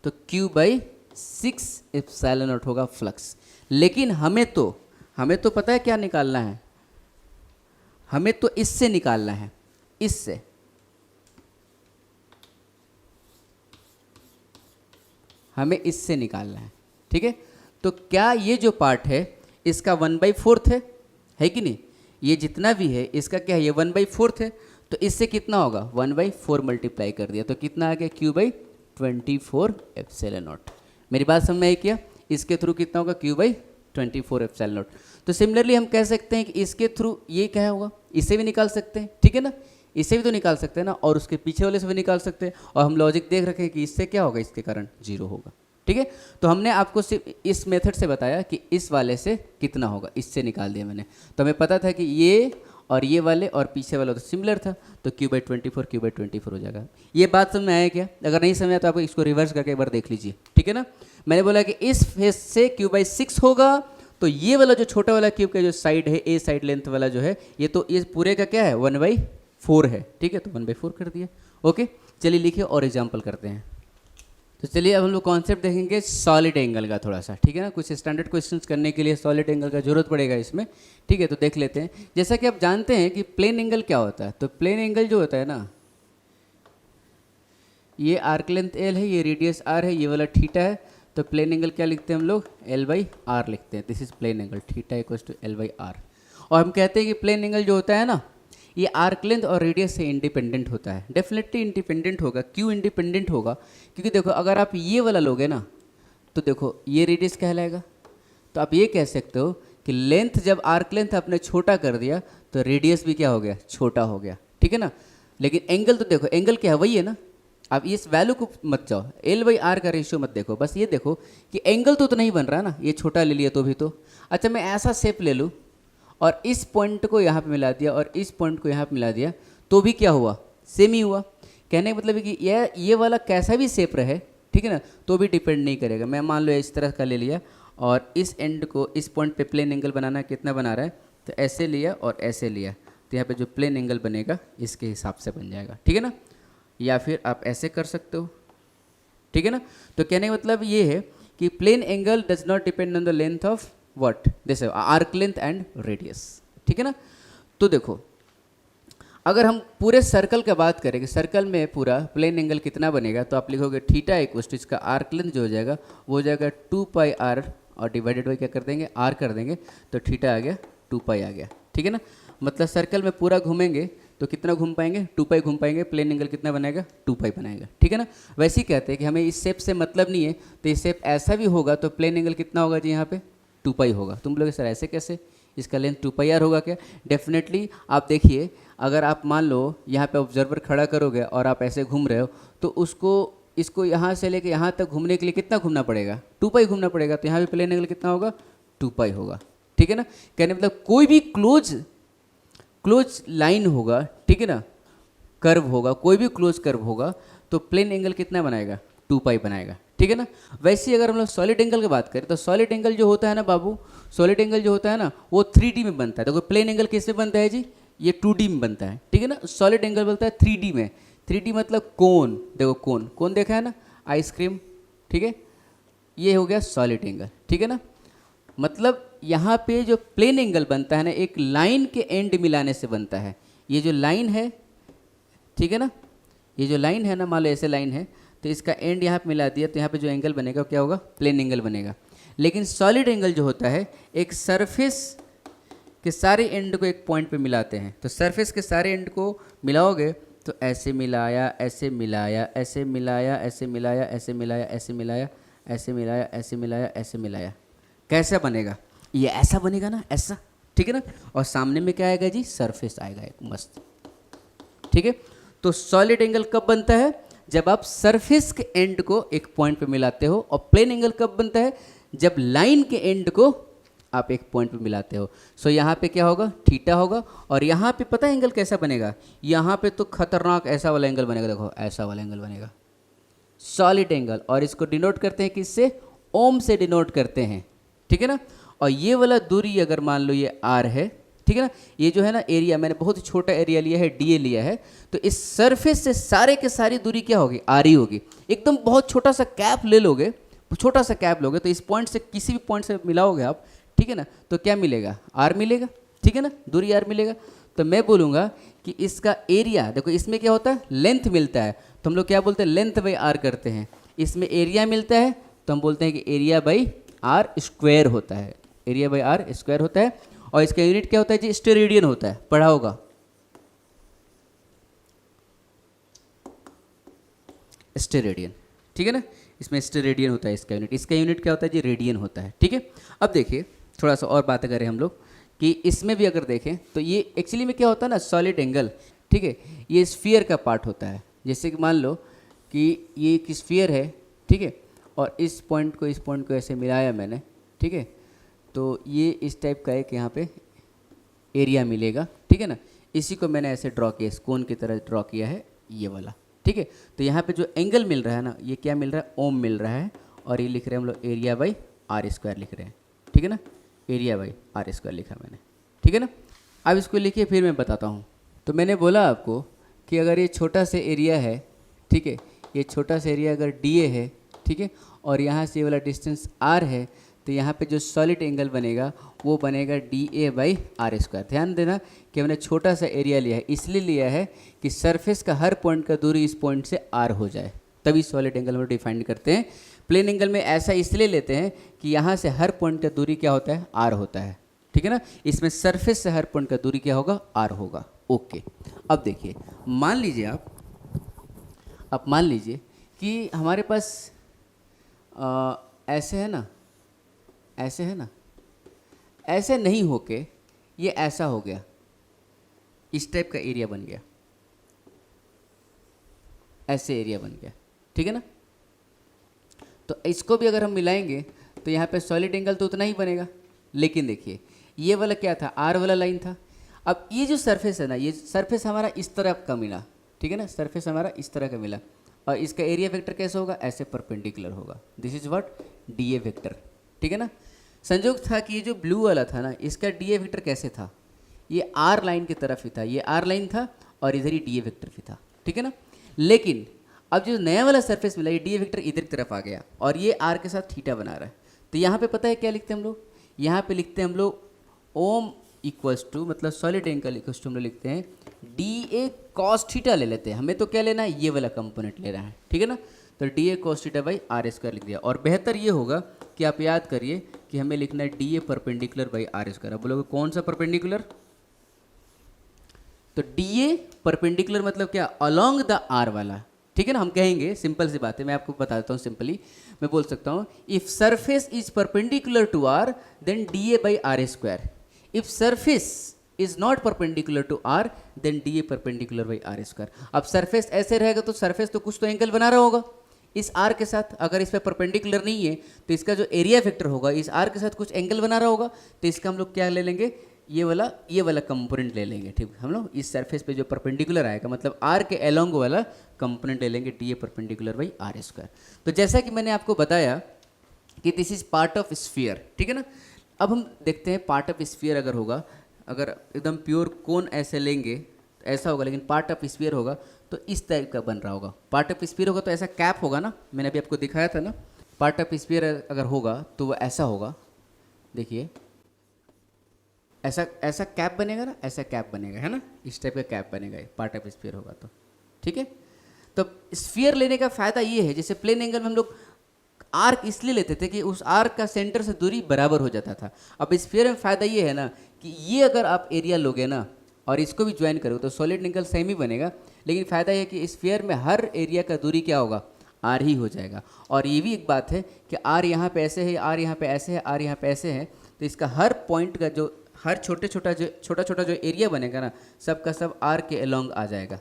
तो क्यू बाई 6 एप्सिलॉन नॉट होगा फ्लक्स। लेकिन हमें तो पता है क्या निकालना है, हमें तो इससे निकालना है, इससे हमें इससे निकालना है, ठीक है। तो क्या ये जो पार्ट है इसका 1/4 है कि नहीं, ये जितना भी है इसका क्या है, ये 1/4 है, तो इससे कितना होगा 1/4 मल्टीप्लाई कर दिया, तो कितना आ गया, क्यू बाई 24 एप्सिलॉन नॉट। मेरी बात समझ में आई क्या, इसके थ्रू कितना होगा, क्यू बाई 24 एप्सिलॉन नॉट। तो सिमिलरली हम कह सकते हैं कि इसके थ्रू ये क्या होगा, इससे भी निकाल सकते हैं, ठीक है ना, इससे भी तो निकाल सकते हैं ना, और उसके पीछे वाले से भी निकाल सकते हैं, और हम लॉजिक देख रखे हैं कि इससे क्या होगा, इसके कारण 0 होगा, ठीक है। तो हमने आपको सिर्फ इस मेथड से बताया कि इस वाले से कितना होगा, इससे निकाल दिया मैंने, तो हमें पता था कि ये और ये वाले और पीछे वाला तो सिमिलर था, तो क्यू बाई 24 हो जाएगा। ये बात समझ में आया क्या, अगर नहीं समझ आया तो आप इसको रिवर्स करके एक बार देख लीजिए, ठीक है ना। मैंने बोला कि इस फेस से क्यू बाई 6 होगा, तो ये वाला जो छोटा वाला क्यूब का जो साइड है, ए साइड लेंथ वाला जो है, ये तो ये पूरे का क्या है 1/4 है, ठीक है, तो 1/4 कर दिया। ओके, चलिए लिखिए और एग्जाम्पल करते हैं। तो चलिए अब हम लोग कॉन्सेप्ट देखेंगे सॉलिड एंगल का थोड़ा सा, ठीक है ना, कुछ स्टैंडर्ड क्वेश्चंस करने के लिए सॉलिड एंगल का जरूरत पड़ेगा इसमें, ठीक है। तो देख लेते हैं, जैसा कि आप जानते हैं कि प्लेन एंगल क्या होता है, तो प्लेन एंगल जो होता है ना, ये आर्क लेंथ एल है, ये रेडियस आर है, ये वाला थीटा है, तो प्लेन एंगल क्या लिखते हैं हम लोग, L/R लिखते हैं, this is plane angle, theta equals to L/R। और हम कहते हैं कि प्लेन एंगल जो होता है ना, ये आर्क लेंथ और रेडियस से इंडिपेंडेंट होता है। डेफिनेटली इंडिपेंडेंट होगा, क्यों इंडिपेंडेंट होगा, क्योंकि देखो अगर आप ये वाला लोगे ना, तो देखो ये रेडियस कहलाएगा, तो आप ये कह सकते हो कि लेंथ जब आर्क लेंथ आपने छोटा कर दिया तो रेडियस भी क्या हो गया, छोटा हो गया, ठीक है ना। लेकिन एंगल तो देखो, एंगल क्या है, वही है ना, आप इस वैल्यू को मत जाओ, L/R का रेशियो मत देखो, बस ये देखो कि एंगल तो नहीं बन रहा ना, ये छोटा ले लिया तो भी तो। अच्छा, मैं ऐसा शेप ले लूँ और इस पॉइंट को यहाँ पे मिला दिया और इस पॉइंट को यहाँ पे मिला दिया, तो भी क्या हुआ, सेम ही हुआ। कहने का मतलब है कि ये वाला कैसा भी शेप रहे, ठीक है ना, तो भी डिपेंड नहीं करेगा। मैं मान लो इस तरह का ले लिया और इस एंड को इस पॉइंट पे प्लेन एंगल बनाना है, कितना बना रहा है, तो ऐसे लिया और ऐसे लिया, तो यहाँ पे जो प्लेन एंगल बनेगा इसके हिसाब से बन जाएगा, ठीक है ना। या फिर आप ऐसे कर सकते हो, ठीक है ना। तो कहने का मतलब ये है कि plane angle does not depend on the length of what, जैसे आर्क लेंथ एंड रेडियस, ठीक है ना। तो देखो अगर हम पूरे सर्कल का बात करेंगे, सर्कल में पूरा प्लेन एंगल कितना बनेगा, तो आप लिखोगे थीटा इक्वल्स टू इसका आर्क लेंथ जो हो जाएगा वो हो जाएगा 2πr और डिवाइडेड बाई क्या कर देंगे, r कर देंगे, तो थीटा आ गया 2π आ गया, ठीक है ना। मतलब सर्कल में पूरा घूमेंगे तो कितना घूम पाएंगे, 2π घूम पाएंगे, प्लेन एंगल कितना बनाएगा, 2π बनाएगा, ठीक है ना। वैसे ही कहते हैं कि हमें इस शेप से मतलब नहीं है, तो इस शेप ऐसा भी होगा तो प्लेन एंगल कितना होगा जी, यहाँ पे 2π होगा। तुम लोग सर ऐसे कैसे, इसका लेंथ 2πr होगा क्या, डेफिनेटली आप देखिए, अगर आप मान लो यहाँ पे ऑब्जर्वर खड़ा करोगे और आप ऐसे घूम रहे हो, तो इसको यहाँ से लेके यहाँ तक घूमने के लिए कितना घूमना पड़ेगा, 2π घूमना पड़ेगा, तो यहाँ पे प्लेन एंगल कितना होगा, 2π होगा, ठीक है ना। कहने मतलब कोई भी क्लोज लाइन होगा, ठीक है ना, कर्व होगा, कोई भी क्लोज कर्व होगा, तो प्लेन एंगल कितना बनाएगा, 2π बनाएगा, ठीक है ना। वैसे ही अगर हम लोग सॉलिड एंगल की बात करें, तो सॉलिड एंगल जो होता है ना बाबू, सॉलिड एंगल जो होता है ना वो 3D में बनता है। तो प्लेन एंगल किस में बनता है जी, ये 2D में बनता है, ठीक है ना। सॉलिड एंगल बनता है 3D में, 3D मतलब कोन, देखो कोन देखा है ना, आइसक्रीम, ठीक है, ये हो गया सॉलिड एंगल, ठीक है ना। मतलब यहाँ पे जो प्लेन एंगल बनता है ना, एक लाइन के एंड मिलाने से बनता है। ये जो लाइन है, ठीक है ना, ये जो लाइन है ना, मान लो ऐसे लाइन है, तो इसका एंड यहाँ पे मिला दिया, तो यहाँ पे जो एंगल बनेगा क्या होगा, प्लेन एंगल बनेगा। लेकिन सॉलिड एंगल जो होता है, एक सरफेस के सारे एंड को एक पॉइंट पे मिलाते हैं, तो सरफेस के सारे एंड को मिलाओगे तो ऐसे मिलाया, ऐसे मिलाया, ऐसे मिलाया, ऐसे मिलाया, ऐसे मिलाया, ऐसे मिलाया, ऐसे मिलाया, ऐसे मिलाया, ऐसे मिलाया, कैसा बनेगा? ये ऐसा बनेगा ना, ऐसा, ठीक है ना। और सामने में क्या आएगा जी? सरफेस आएगा एक मस्त, ठीक है। तो सॉलिड एंगल कब बनता है? जब आप सरफेस के एंड को एक पॉइंट पे मिलाते हो। और प्लेन एंगल कब बनता है? जब लाइन के एंड को आप एक पॉइंट पे मिलाते हो। सो यहाँ पे क्या होगा? थीटा होगा। और यहाँ पे पता है एंगल कैसा बनेगा? यहाँ पे तो खतरनाक ऐसा वाला एंगल बनेगा, देखो ऐसा वाला एंगल बनेगा, सॉलिड एंगल। और इसको डिनोट करते हैं किससे? ओम से डिनोट करते हैं, ठीक है ना। और ये वाला दूरी अगर मान लो ये आर है, ठीक है ना, ये जो है ना एरिया, मैंने बहुत ही छोटा एरिया लिया है, डी ए लिया है, तो इस सरफेस से सारे के सारी दूरी क्या होगी? आर ही होगी। एकदम बहुत छोटा सा कैप ले लोगे, छोटा सा कैप लोगे, तो इस पॉइंट से किसी भी पॉइंट से मिलाओगे आप, ठीक है ना, तो क्या मिलेगा? आर मिलेगा, ठीक है ना, दूरी आर मिलेगा। तो मैं बोलूँगा कि इसका एरिया, देखो इसमें क्या होता है? लेंथ मिलता है, तो हम लोग क्या बोलते हैं? लेंथ बाई आर करते हैं। इसमें एरिया मिलता है तो हम बोलते हैं कि एरिया बाई आर स्क्वायर होता है, एरिया बाई आर स्क्वायर होता है। और इसका यूनिट क्या होता है जी? स्टेरेडियन होता है, पढ़ा होगा, स्टेरेडियन, ठीक है ना। इसमें स्टेरेडियन होता है इसका यूनिट। इसका यूनिट क्या होता है जी? रेडियन होता है, ठीक है। अब देखिए थोड़ा सा और बातें करें हम लोग कि इसमें भी अगर देखें तो ये एक्चुअली में क्या होता है ना, सॉलिड एंगल, ठीक है, ये स्फीयर का पार्ट होता है। जैसे कि मान लो कि ये एक स्फीयर है, ठीक है, और इस पॉइंट को ऐसे मिलाया मैंने, ठीक है, तो ये इस टाइप का एक यहाँ पे एरिया मिलेगा, ठीक है ना। इसी को मैंने ऐसे ड्रॉ किया, कोन की तरह ड्रॉ किया है ये वाला, ठीक है। तो यहाँ पे जो एंगल मिल रहा है ना, ये क्या मिल रहा है? ओम मिल रहा है। और ये लिख रहे हैं हम लोग एरिया बाई आर स्क्वायर लिख रहे हैं, ठीक है ना, एरिया बाई आर स्क्वायर लिखा मैंने, ठीक है ना। अब इसको लिखिए, फिर मैं बताता हूँ। तो मैंने बोला आपको कि अगर ये छोटा सा एरिया है, ठीक है, ये छोटा सा एरिया अगर डी ए है, ठीक है, और यहाँ से ये वाला डिस्टेंस आर है, तो यहाँ पे जो सॉलिड एंगल बनेगा वो बनेगा D A by R square. ध्यान देना कि हमने छोटा सा एरिया लिया है, इसलिए लिया है कि सरफेस का हर पॉइंट का दूरी इस पॉइंट से आर हो जाए, तभी सॉलिड एंगल में डिफाइन करते हैं। प्लेन एंगल में ऐसा इसलिए लेते हैं कि यहाँ से हर पॉइंट का दूरी क्या होता है? आर होता है, ठीक है ना। इसमें सरफेस से हर पॉइंट का दूरी क्या होगा? आर होगा, ओके। अब देखिए, मान लीजिए आप मान लीजिए कि हमारे पास ऐसे है ना, ऐसे है ना, ऐसे नहीं होके ये ऐसा हो गया, इस टाइप का एरिया बन गया, ऐसे एरिया बन गया, ठीक है ना। तो इसको भी अगर हम मिलाएंगे तो यहाँ पे सॉलिड एंगल तो उतना ही बनेगा। लेकिन देखिए ये वाला क्या था? आर वाला लाइन था। अब ये जो सरफेस है ना, ये सरफेस हमारा इस तरह का मिला, ठीक है ना, सरफेस हमारा इस तरह का मिला। और इसका एरिया वेक्टर कैसे होगा? ऐसे परपेंडिकुलर होगा। This is what? D A vector, ठीक है ना। संयोग था कि ये जो ब्लू वाला था ना, इसका डी ए वेक्टर कैसे था? ये आर लाइन की तरफ ही था, ये आर लाइन था और इधर ही डी ए वेक्टर भी था, ठीक है ना। लेकिन अब जो नया वाला सरफेस मिला, ये डी ए वेक्टर इधर की तरफ आ गया और ये आर के साथ थीटा बना रहा है। तो यहाँ पे पता है क्या लिखते हैं हम लोग? यहाँ पे लिखते हैं हम लोग ओम इक्वल्स टू, मतलब सॉलिड एंगल इक्वल्स टू हम लोग लिखते हैं डी ए कॉस थीटा ले लेते हैं। हमें तो क्या लेना है? ये वाला कंपोनेंट ले रहा है, ठीक है ना। तो D A cos theta by R square लिख दिया। और बेहतर ये होगा कि आप याद करिए कि हमें लिखना है D A perpendicular by R square. अब बोलोगे कौन सा परपेंडिकुलर? तो डी ए परपेंडिकुलर मतलब क्या? अलोंग द आर वाला, ठीक है ना। हम कहेंगे, सिंपल सी बात है, मैं आपको बता देता हूँ सिंपली। मैं बोल सकता हूँ if surface is perpendicular to R then D A by R square. If surface is not perpendicular to R then D A perpendicular by R square. अब सरफेस ऐसे रहेगा तो सरफेस तो कुछ तो एंगल बना रहा होगा इस आर के साथ। अगर इस पर परपेंडिकुलर नहीं है तो इसका जो एरिया वेक्टर होगा इस आर के साथ कुछ एंगल बना रहा होगा। तो इसका हम लोग क्या ले लेंगे? ये वाला कंपोनेंट ले लेंगे, ठीक है। हम लोग इस सरफेस पे जो परपेंडिकुलर आएगा, मतलब आर के अलोंग वाला कंपोनेंट ले लेंगे D A perpendicular by R square. तो जैसा कि मैंने आपको बताया कि this is part of sphere, ठीक है ना। अब हम देखते हैं पार्ट ऑफ स्फीयर अगर होगा, अगर एकदम प्योर कोन ऐसे लेंगे तो ऐसा होगा, लेकिन पार्ट ऑफ स्फीयर होगा तो इस टाइप का बन रहा होगा। पार्ट ऑफ स्फीयर होगा तो ऐसा कैप होगा ना, मैंने अभी आपको दिखाया था ना। पार्ट ऑफ स्फीयर अगर होगा तो वो ऐसा होगा, देखिए ऐसा कैप बनेगा ना, ऐसा कैप बनेगा, है ना, इस टाइप का कैप बनेगा पार्ट ऑफ स्फीयर होगा तो, ठीक है। तो स्फीयर लेने का फ़ायदा ये है, जैसे प्लेन एंगल में हम लोग आर्क इसलिए लेते थे कि उस आर्क का सेंटर से दूरी बराबर हो जाता था। अब स्फीयर में फ़ायदा ये है ना कि ये अगर आप एरिया लोगे ना और इसको भी ज्वाइन करोगे तो सॉलिड एंगल सेम ही बनेगा, लेकिन फ़ायदा यह है कि स्फीयर में हर एरिया का दूरी क्या होगा, आर ही हो जाएगा। और ये भी एक बात है कि आर यहाँ पे ऐसे है, आर यहाँ पे ऐसे है, आर यहाँ पे ऐसे है, तो इसका हर पॉइंट का जो हर छोटा छोटा जो एरिया बनेगा ना, सब का सब आर के अलोंग आ जाएगा,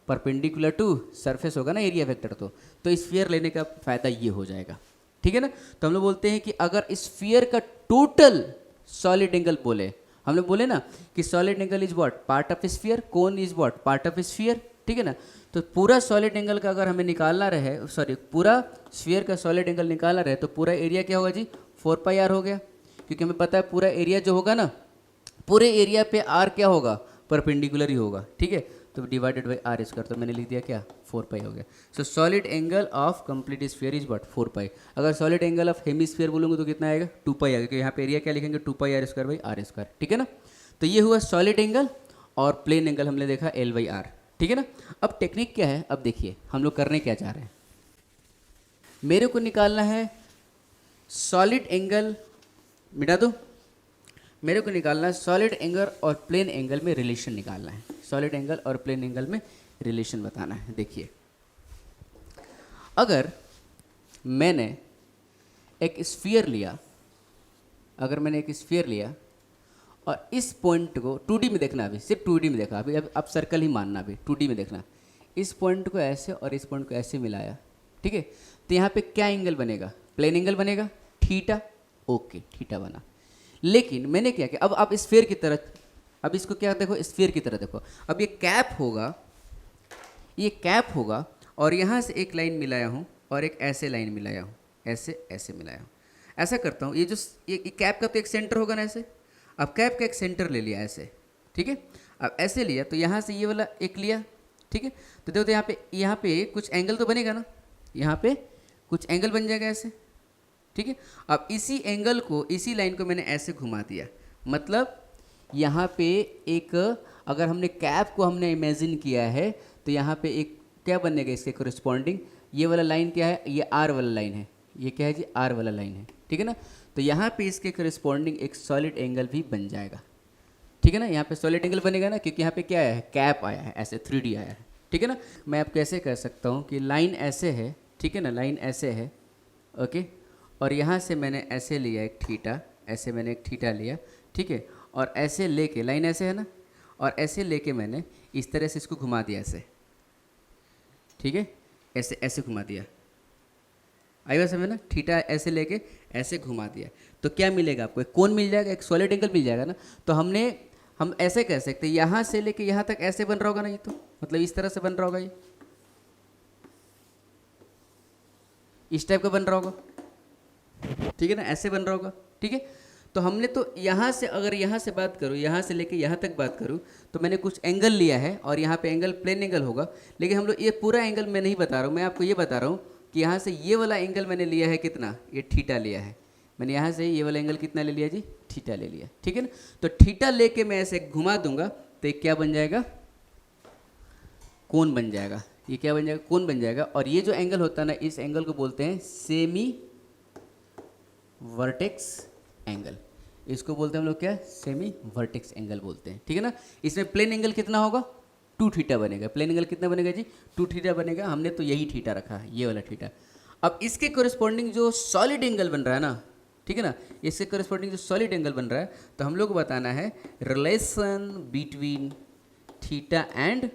परपेंडिकुलर टू सरफेस होगा ना एरिया वेक्टर। तो स्फीयर लेने का फ़ायदा ये हो जाएगा, ठीक है ना। तो हम लोग बोलते हैं कि अगर स्फीयर का टोटल सॉलिड एंगल बोले, हम लोग बोले ना कि solid angle is what, part of sphere, cone is what, part of sphere, ठीक है ना। तो पूरा सॉलिड एंगल का अगर हमें निकालना रहे, सॉरी पूरा स्फीयर का सॉलिड एंगल निकालना रहे, तो पूरा एरिया क्या होगा जी, 4πr हो गया, क्योंकि हमें पता है पूरा एरिया जो होगा ना, पूरे एरिया पे आर क्या होगा, परपेंडिकुलर ही होगा, ठीक है। तो डिवाइडेड बाई आर स्क्वायर, तो मैंने लिख दिया क्या, 4π हो गया। So solid angle of complete sphere is what, 4π। अगर सॉलिड एंगल ऑफ हेमिस्फीयर बोलूँगा तो कितना आएगा, 2π आएगा, क्योंकि यहाँ पे एरिया क्या लिखेंगे, 2πr² बाई आर स्क्वायर, ठीक है ना। तो ये हुआ सॉलिड एंगल, और प्लेन एंगल हमने देखा L/R, ठीक है ना। अब टेक्निक क्या है, अब देखिए हम लोग करने क्या चाह रहे हैं। मेरे को निकालना है सॉलिड एंगल, मिटा दो, मेरे को निकालना है सॉलिड एंगल और प्लेन एंगल में रिलेशन निकालना है, सॉलिड एंगल और प्लेन एंगल में रिलेशन बताना है। देखिए अगर मैंने एक स्फीयर लिया, अगर मैंने एक स्फीयर लिया और इस पॉइंट को 2D में देखना, अभी सिर्फ 2D में देखा, अभी अब सर्कल ही मानना, अभी 2D में देखना, इस पॉइंट को ऐसे और इस पॉइंट को ऐसे मिलाया, ठीक है। तो यहाँ पे क्या एंगल बनेगा, प्लेन एंगल बनेगा, थीटा, ओके थीटा बना। लेकिन मैंने क्या किया, अब आप स्फीयर की तरह, अब इसको क्या देखो, स्फीयर की तरह देखो, अब ये कैप होगा, ये कैप होगा, और यहाँ से एक लाइन मिलाया हूँ और एक ऐसे लाइन मिलाया हूँ, ऐसे ऐसे मिलाया हूँ, ऐसा करता हूँ। ये जो ये कैप का तो एक सेंटर होगा ना ऐसे, अब कैप का एक सेंटर ले लिया ऐसे, ठीक है। अब ऐसे लिया तो यहाँ से ये वाला एक लिया, ठीक है। तो देखो तो यहाँ पे कुछ एंगल तो बनेगा ना, यहाँ पे कुछ एंगल बन जाएगा ऐसे, ठीक है। अब इसी एंगल को, इसी लाइन को मैंने ऐसे घुमा दिया, मतलब यहाँ पे एक, अगर हमने कैप को हमने इमेजिन किया है, तो यहाँ पे एक क्या बनेगा इसके कोरिस्पॉन्डिंग, ये वाला लाइन क्या है, ये आर वाला लाइन है, ये क्या है जी, आर वाला लाइन है, ठीक है ना। तो यहाँ पे इसके कोरिस्पॉन्डिंग एक सॉलिड एंगल भी बन जाएगा, ठीक है ना। यहाँ पे सॉलिड एंगल बनेगा ना, क्योंकि यहाँ पे क्या आया है, कैप आया है, ऐसे 3D आया है, ठीक है ना। मैं आपको ऐसे कह सकता हूँ कि लाइन ऐसे है, ठीक है ना, लाइन ऐसे है, ओके, और यहाँ से मैंने ऐसे लिया एक थीटा, ऐसे मैंने एक थीटा लिया, ठीक है, और ऐसे लेके, लाइन ऐसे है ना, और ऐसे लेके मैंने इस तरह से इसको घुमा दिया ऐसे, ठीक है, ऐसे ऐसे घुमा दिया, आई बात समझ ना, थीटा ऐसे लेके ऐसे घुमा दिया, तो क्या मिलेगा आपको, एक कोण मिल जाएगा, एक सॉलिड एंगल मिल जाएगा ना। तो हम ऐसे कह सकते हैं, यहाँ से लेके यहाँ तक ऐसे बन रहा होगा ना, ये तो मतलब इस तरह से बन रहा होगा, ये इस टाइप का बन रहा होगा, ठीक है ना, ऐसे बन रहा होगा, ठीक है। तो हमने तो यहाँ से, अगर यहाँ से बात करूँ, यहाँ से लेके यहाँ तक बात करूँ, तो मैंने कुछ एंगल लिया है, और यहाँ पे एंगल प्लेन एंगल होगा, लेकिन हम लोग ये पूरा एंगल मैं नहीं बता रहा हूँ, मैं आपको ये बता रहा हूँ कि यहाँ से ये वाला एंगल मैंने लिया है कितना, ये थीटा लिया है मैंने, यहाँ से ये वाला एंगल कितना ले लिया जी, थीटा ले लिया, ठीक है ना। तो थीटा लेके मैं ऐसे घुमा दूंगा, तो एक क्या बन जाएगा, कोण बन जाएगा, ये क्या बन जाएगा, कोण बन जाएगा। और ये जो एंगल होता है ना, इस एंगल को बोलते हैं सेमी वर्टेक्स एंगल, इसको बोलते हैं हम लोग क्या, सेमी वर्टेक्स एंगल बोलते हैं, ठीक है ना। इसमें प्लेन एंगल कितना होगा, 2 थीटा बनेगा, प्लेन एंगल कितना बनेगा जी, 2 थीटा बनेगा, हमने तो यही थीटा रखा है, ये वाला थीटा। अब इसके कोरिस्पॉन्डिंग जो सॉलिड एंगल बन रहा है ना, ठीक है ना, इसके कोरिस्पॉन्डिंग जो सॉलिड एंगल बन रहा है, तो हम लोग को बताना है रिलेशन बिटवीन थीटा एंड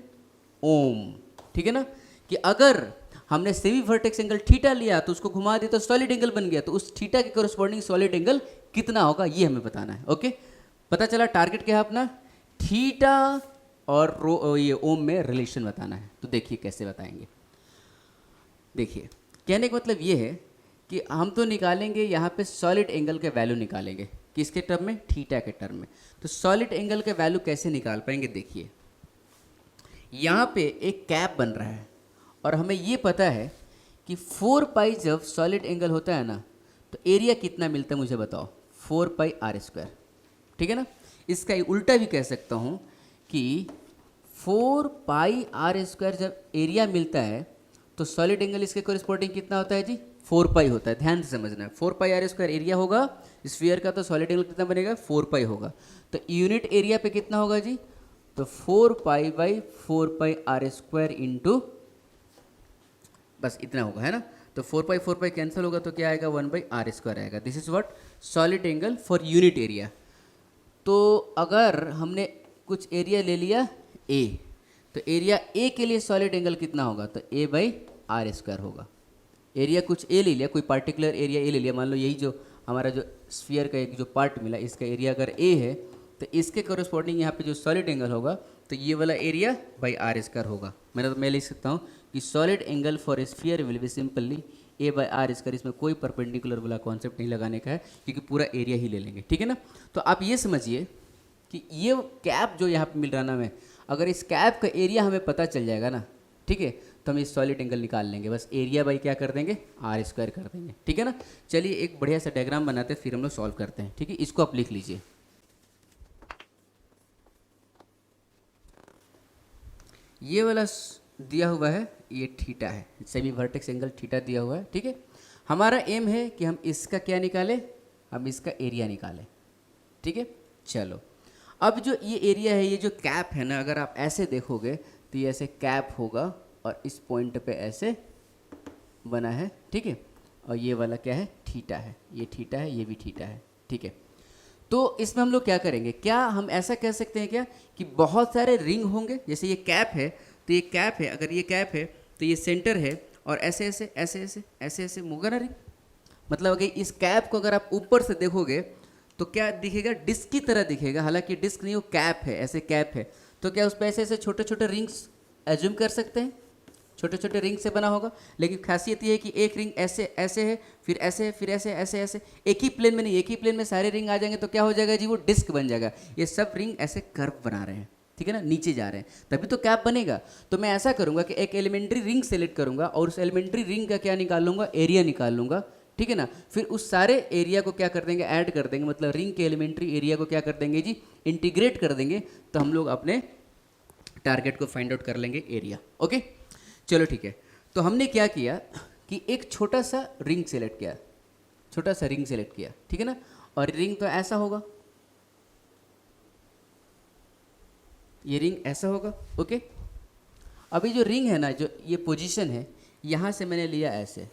ओम, ठीक है ना, कि अगर हमने सेमी वर्टेक्स एंगल थीटा लिया तो उसको घुमा दिया तो सॉलिड एंगल बन गया, तो उस थीटा के कोरिस्पॉन्डिंग सॉलिड एंगल कितना होगा, ये हमें बताना है, ओके। पता चला टारगेट क्या है अपना, थीटा और ये ओम में रिलेशन बताना है। तो देखिए कैसे बताएंगे, देखिए कहने का मतलब ये है कि हम तो निकालेंगे यहाँ पे सॉलिड एंगल के वैल्यू निकालेंगे, किसके टर्म में, थीटा के टर्म में। तो सॉलिड एंगल के वैल्यू कैसे निकाल पाएंगे, देखिए यहाँ पे एक कैप बन रहा है, और हमें ये पता है कि 4π जब सॉलिड एंगल होता है ना, तो एरिया कितना मिलता है मुझे बताओ, 4πr², ठीक है ना। इसका उल्टा भी कह सकता हूँ कि 4πr² जब एरिया मिलता है, तो सॉलिड एंगल इसके कोरिस्पॉन्डिंग कितना होता है जी, 4π होता है, ध्यान से समझना है। 4πr² एरिया होगा स्फीयर का, तो सॉलिड एंगल कितना बनेगा, 4π होगा। तो यूनिट एरिया पे कितना होगा जी, तो 4 पाई/4 पाई r² इंटू, बस इतना होगा, है ना। तो 4 पाई कैंसिल होगा तो क्या आएगा, 1/r² आएगा। This is what solid angle for unit area. तो अगर हमने कुछ एरिया ले लिया ए, तो एरिया ए के लिए सॉलिड एंगल कितना होगा, तो a/r² होगा। एरिया कुछ ए ले लिया, कोई पार्टिकुलर एरिया ए ले लिया, मान लो यही जो हमारा जो स्फीयर का एक जो पार्ट मिला, इसका एरिया अगर ए है, तो इसके कोरिस्पॉन्डिंग यहाँ पे जो सॉलिड एंगल होगा, तो ये वाला एरिया बाई r² होगा। मैं लिख सकता हूँ कि solid angle for a sphere will be simply a/r²। इसमें कोई परपेंडिकुलर वाला कॉन्सेप्ट नहीं लगाने का है, क्योंकि पूरा एरिया ही ले लेंगे, ठीक है ना। तो आप ये समझिए कि ये कैप जो यहाँ पे मिल रहा ना हमें, अगर इस कैप का एरिया हमें पता चल जाएगा ना, ठीक है, तो हम इस सॉलिड एंगल निकाल लेंगे। बस एरिया बाई क्या कर देंगे, r² कर देंगे, ठीक है ना। चलिए एक बढ़िया सा डायग्राम बनाते हैं, फिर हम लोग सॉल्व करते हैं, ठीक है। इसको आप लिख लीजिए। ये वाला दिया हुआ है, ये थीटा है, सेमी वर्टेक्स एंगल थीटा दिया हुआ है, ठीक है। हमारा एम है कि हम इसका क्या निकालें, हम इसका एरिया निकालें, ठीक है। चलो, अब जो ये एरिया है, ये जो कैप है ना, अगर आप ऐसे देखोगे तो ये ऐसे कैप होगा और इस पॉइंट पे ऐसे बना है, ठीक है। और ये वाला क्या है, थीटा है, ये थीटा है, ये भी थीटा है, ठीक है। तो इसमें हम लोग क्या करेंगे, क्या हम ऐसा कह सकते हैं क्या कि बहुत सारे रिंग होंगे, जैसे ये कैप है, तो ये कैप है, अगर ये कैप है तो ये सेंटर है, और ऐसे ऐसे ऐसे ऐसे ऐसे ऐसे होगा ना रिंग। मतलब अगर इस कैप को अगर आप ऊपर से देखोगे तो क्या दिखेगा, डिस्क की तरह दिखेगा, हालांकि डिस्क नहीं, वो कैप है, ऐसे कैप है। तो क्या उस पर ऐसे ऐसे छोटे छोटे रिंग्स एज्यूम कर सकते हैं, छोटे छोटे रिंग से बना होगा। लेकिन खासियत ये है कि एक रिंग ऐसे ऐसे है, फिर ऐसे, फिर ऐसे ऐसे ऐसे, एक ही प्लेन में नहीं, एक ही प्लेन में सारे रिंग आ जाएंगे तो क्या हो जाएगा जी, वो डिस्क बन जाएगा। ये सब रिंग ऐसे कर्व बना रहे हैं, ठीक है ना, नीचे जा रहे हैं, तभी तो कैप बनेगा। तो मैं ऐसा करूंगा कि एक एलिमेंट्री रिंग सेलेक्ट करूंगा और उस एलिमेंट्री रिंग का क्या निकाल लूंगा, एरिया निकाल लूंगा, ठीक है ना। फिर उस सारे एरिया को क्या कर देंगे, ऐड कर देंगे, मतलब रिंग के एलिमेंट्री एरिया को क्या कर देंगे जी, इंटीग्रेट कर देंगे। तो हम लोग अपने टारगेट को फाइंड आउट कर लेंगे, एरिया। ओके, चलो ठीक है। तो हमने क्या किया कि एक छोटा सा रिंग सेलेक्ट किया, छोटा सा रिंग सेलेक्ट किया, ठीक है ना। और रिंग तो ऐसा होगा, ये रिंग ऐसा होगा, ओके। अभी जो रिंग है ना, जो ये पोजीशन है, यहां से मैंने लिया ऐसे,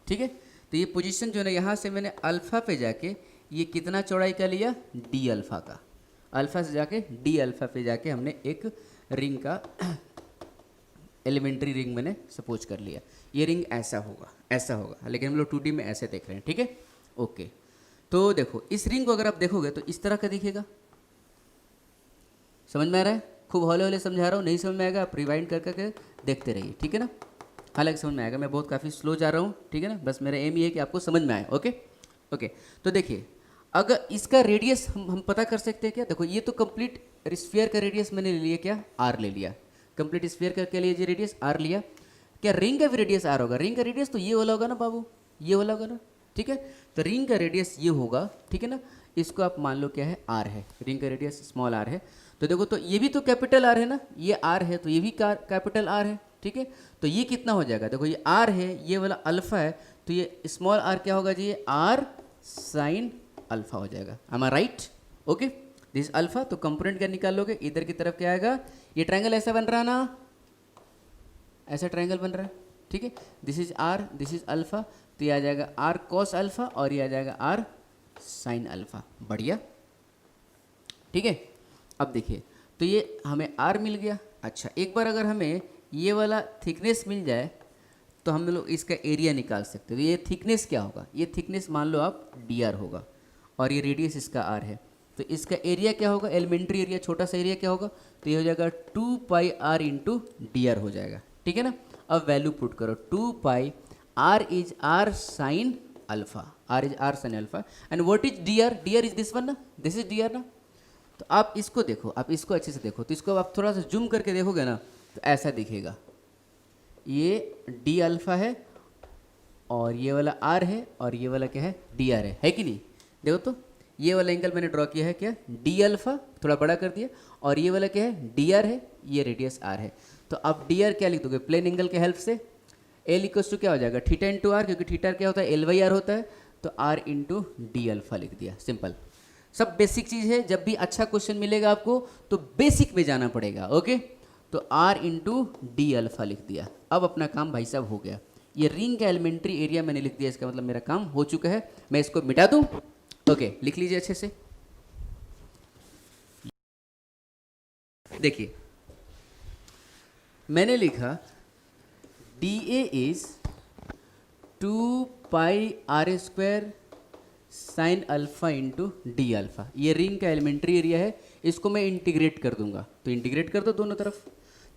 ठीक है। तो ये पोजीशन जो है ना, यहाँ से मैंने अल्फ़ा पे जाके ये कितना चौड़ाई का लिया, डी अल्फ़ा का, अल्फ़ा से जाके डी अल्फ़ा पे जाके हमने एक रिंग का एलिमेंट्री रिंग मैंने सपोज कर लिया। ये रिंग ऐसा होगा, ऐसा होगा, लेकिन हम लोग 2D में ऐसे देख रहे हैं, ठीक है, ओके। तो देखो, इस रिंग को अगर आप देखोगे तो इस तरह का दिखेगा, समझ में आ रहा है। खूब हौले हौले समझा रहा हूँ, नहीं समझ में आएगा आप रिवाइंड कर करके देखते रहिए, ठीक है ना। हालांकि समझ में आएगा, मैं बहुत काफ़ी स्लो जा रहा हूँ, ठीक है ना। बस मेरा एम ये है कि आपको समझ में आए, ओके ओके। तो देखिए, अगर इसका रेडियस हम पता कर सकते हैं क्या, देखो ये तो कंप्लीट स्फीयर का रेडियस मैंने ले लिया, क्या, आर ले लिया, कंप्लीट स्फीयर का क्या लिया जी, रेडियस आर लिया। क्या रिंग का भी रेडियस आर होगा, रिंग का रेडियस तो ये वाला होगा ना बाबू, ये वाला होगा ना, ठीक है। तो रिंग का रेडियस ये होगा, ठीक है ना। इसको आप मान लो क्या है, आर है, रिंग का रेडियस स्मॉल आर है। तो देखो, तो ये भी तो कैपिटल आर है ना, ये आर है तो ये भी कैपिटल आर है, ठीक है। तो ये कितना हो जाएगा, देखो ये आर है, ये वाला अल्फा है, तो ये स्मॉल आर क्या होगा जी, आर साइन अल्फा हो जाएगा। Am I right, okay. This alpha, तो कंपोनेंट क्या निकाल लोगे, इधर की तरफ क्या आएगा, ये ट्रायंगल ऐसा बन रहा ना, ऐसा ट्रायंगल बन रहा है, ठीक है। This is R, this is alpha, तो ये आ जाएगा आर कॉस अल्फा और ये आ जाएगा आर साइन अल्फा, बढ़िया, ठीक है। अब देखिए, तो ये हमें आर मिल गया। अच्छा, एक बार अगर हमें ये वाला थिकनेस मिल जाए तो हम लोग इसका एरिया निकाल सकते हैं। तो ये थिकनेस क्या होगा, ये थिकनेस मान लो आप डी आर होगा और ये रेडियस इसका आर है, तो इसका एरिया क्या होगा, एलिमेंट्री एरिया, छोटा सा एरिया क्या होगा, तो ये हो जाएगा 2 pi are into D R हो जाएगा, ठीक है ना। अब वैल्यू पुट करो, 2 pi R is R sine alpha, R is R sine alpha, and what is D R, D R is this one ना, दिस इज डी आर ना। तो आप इसको देखो, आप इसको अच्छे से देखो, तो इसको आप थोड़ा सा जूम करके देखोगे ना, तो ऐसा दिखेगा, ये डी अल्फा है और ये वाला आर है और ये वाला क्या है, डी आर है कि नहीं। देखो तो ये वाला एंगल मैंने ड्रॉ किया है क्या, डी अल्फा, थोड़ा बड़ा कर दिया, और ये वाला क्या है, डी आर है, ये रेडियस आर है। तो अब डी आर क्या लिख दोगे, प्लेन एंगल के हेल्प से एल इक्वल्स टू क्या हो जाएगा, थीटा इंटू आर, क्योंकि थीटा क्या होता है, एल बाई आर होता है, तो आर इंटू डी अल्फा लिख दिया, सिंपल। सब बेसिक चीज़ है, जब भी अच्छा क्वेश्चन मिलेगा आपको तो बेसिक में जाना पड़ेगा। ओके, तो R इंटू डी अल्फा लिख दिया। अब अपना काम भाई साहब हो गया। ये रिंग का एलिमेंट्री एरिया मैंने लिख दिया, इसका मतलब मेरा काम हो चुका है। मैं इसको मिटा दूं। ओके, लिख लीजिए अच्छे से। देखिए मैंने लिखा D A is 2πr² sine alpha into D alpha. ये रिंग का एलिमेंट्री एरिया है, इसको मैं इंटीग्रेट कर दूंगा। तो इंटीग्रेट कर दो दोनों तरफ,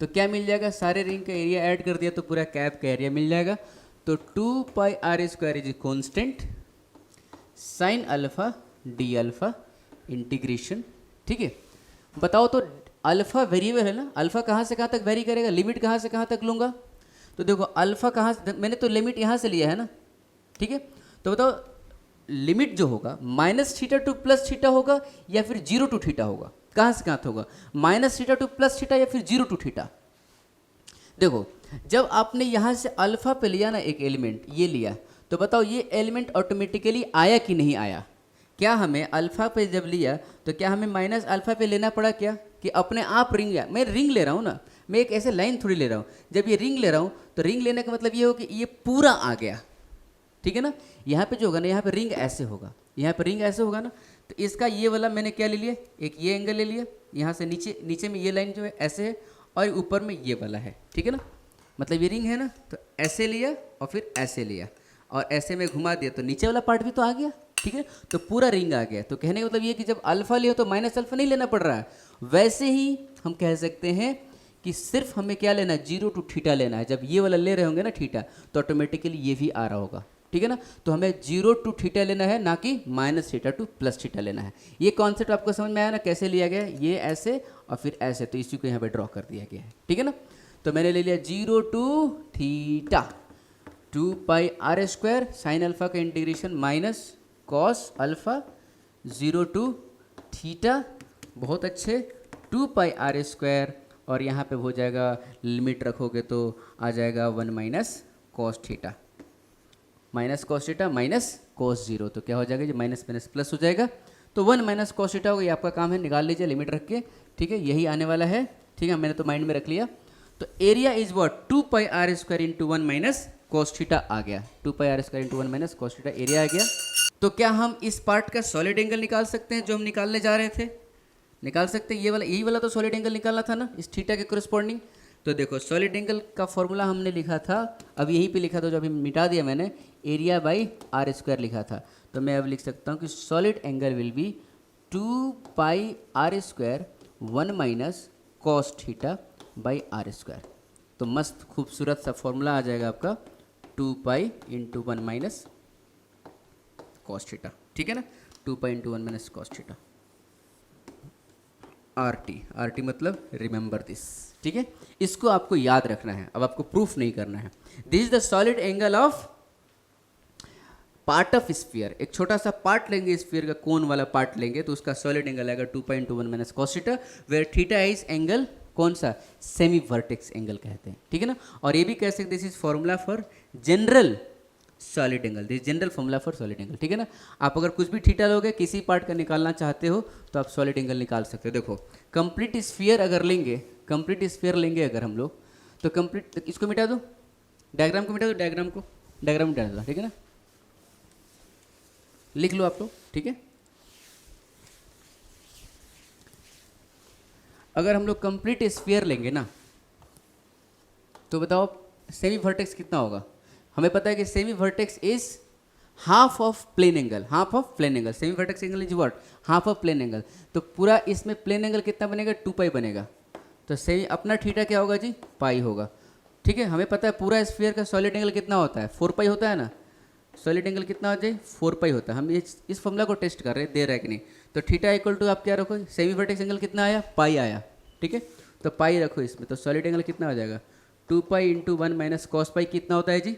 तो क्या मिल जाएगा, सारे रिंग का एरिया ऐड कर दिया तो पूरा कैप का एरिया मिल जाएगा। तो 2πr² is constant sine alpha D alpha integration. ठीक है, बताओ तो अल्फा वेरिएबल है ना, अल्फा कहाँ से कहाँ तक वेरी करेगा, लिमिट कहाँ से कहाँ तक लूँगा। तो देखो अल्फा कहाँ से, मैंने तो लिमिट यहाँ से लिया है ना। ठीक है, तो बताओ लिमिट जो होगा -θ टू +θ होगा या फिर 0 टू थीटा होगा, कहाँ से कहाँ तक होगा, -θ टू +θ या फिर 0 टू थीटा। देखो जब आपने यहाँ से अल्फा पे लिया ना एक एलिमेंट, ये लिया, तो बताओ ये एलिमेंट ऑटोमेटिकली आया कि नहीं आया। क्या हमें अल्फा पे जब लिया तो क्या हमें माइनस अल्फा पे लेना पड़ा क्या, कि अपने आप रिंग आया। मैं रिंग ले रहा हूँ ना, मैं एक ऐसे लाइन थोड़ी ले रहा हूँ। जब ये रिंग ले रहा हूँ तो रिंग लेने का मतलब ये हो कि ये पूरा आ गया। ठीक है ना, यहाँ पे जो होगा ना, यहाँ पे रिंग ऐसे होगा, यहाँ पे रिंग ऐसे होगा ना, तो इसका ये वाला मैंने क्या ले लिया, एक ये एंगल ले लिया, यहाँ से नीचे नीचे में ये लाइन जो है ऐसे है और ऊपर में ये वाला है। ठीक है ना, मतलब ये रिंग है ना, तो ऐसे लिया और फिर ऐसे लिया और ऐसे में घुमा दिया तो नीचे वाला पार्ट भी तो आ गया। ठीक है, तो पूरा रिंग आ गया। तो कहने का मतलब ये कि जब अल्फा लियो तो माइनस अल्फा नहीं लेना पड़ रहा है। वैसे ही हम कह सकते हैं कि सिर्फ हमें क्या लेना है, 0 टू थीटा लेना है। जब ये वाला ले रहे होंगे ना थीटा, तो ऑटोमेटिकली ये भी आ रहा होगा। ठीक है ना, तो हमें 0 टू थीटा लेना है, ना कि -θ टू +θ लेना है। ये कॉन्सेप्ट आपको समझ में आया ना, कैसे लिया गया है, ये ऐसे और फिर ऐसे, तो इसी को यहाँ पे ड्रॉ कर दिया गया है। ठीक है ना, तो मैंने ले लिया 0 to theta 2πr² sine alpha का integration minus cos alpha 0 to theta, बहुत अच्छे, 2πr² और यहाँ पे हो जाएगा, लिमिट रखोगे तो आ जाएगा 1 minus cos theta, minus cos theta minus cos 0, तो क्या हो जाएगा, ये माइनस माइनस प्लस हो जाएगा। तो 1 माइनस कॉस थीटा होगा, ये आपका काम है, निकाल लीजिए लिमिट रख के। ठीक है, यही आने वाला है। ठीक है, मैंने तो माइंड में रख लिया। तो area is what, 2πr² into 1 minus cos theta आ गया, 2πr² into 1 minus cos theta area आ गया। तो क्या हम इस पार्ट का सॉलिड एंगल निकाल सकते हैं जो हम निकालने जा रहे थे, निकाल सकते हैं। ये वाला, यही वाला तो सॉलिड एंगल निकालना था ना इस थीटा के कोरिस्पॉन्डिंग। तो देखो सॉलिड एंगल का फॉर्मूला हमने लिखा था, अब यहीं पे लिखा था, जो अभी मिटा दिया मैंने, एरिया बाई r² लिखा था। तो मैं अब लिख सकता हूँ कि solid angle will be 2πr² 1 minus cos theta by r²। तो मस्त खूबसूरत सा फॉर्मूला आ जाएगा आपका, 2π इंटू 1 माइनस कॉस थीटा। ठीक है ना, 2π into 1 minus cos theta, RT मतलब रिमेंबर दिस। ठीक है, इसको आपको याद रखना है, अब आपको प्रूफ नहीं करना है। This is the solid angle of part of sphere. एक छोटा सा पार्ट लेंगे स्फीयर का, कोन वाला पार्ट लेंगे, तो उसका सॉलिड एंगल आएगा 2π into 1 minus cos theta, where theta is angle कौन सा, सेमी वर्टेक्स एंगल कहते हैं। ठीक है ना, और ये भी कह सकते this is formula for general solid angle, this general formula for solid angle. ठीक है ना, आप अगर कुछ भी थीटा लोगे, किसी पार्ट का निकालना चाहते हो, तो आप सॉलिड एंगल निकाल सकते हो। देखो कंप्लीट स्फीयर अगर लेंगे, कंप्लीट स्फीयर लेंगे अगर हम लोग, तो कंप्लीट, इसको मिटा दो, डायग्राम को मिटा दो, डायग्राम मिटा दो। ठीक है ना, लिख लो आप लोग। ठीक है, अगर हम लोग कंप्लीट स्फीयर लेंगे ना, तो बताओ सेमी वर्टेक्स कितना होगा। हमें पता है कि semi vertex is half of plane angle, half of plane angle, semi vertex angle is what, half of plane angle. तो पूरा इसमें प्लेन एंगल कितना बनेगा, 2π बनेगा। तो सेमी अपना थीटा क्या होगा जी, पाई होगा। ठीक है, हमें पता है पूरा स्फीयर का सॉलिड एंगल कितना होता है, 4π होता है ना, सॉलिड एंगल कितना हो जाए, 4π होता है। हम इस फॉर्मूला को टेस्ट कर रहे हैं, दे रहा है कि नहीं। तो थीटा इक्वल टू आप क्या रखो, सेमी वर्टेक्स एंगल कितना आया, पाई आया। ठीक है, तो पाई रखो इसमें, तो सॉलिड एंगल कितना हो जाएगा, 2π इंटू 1 माइनस कॉस पाई कितना होता है जी,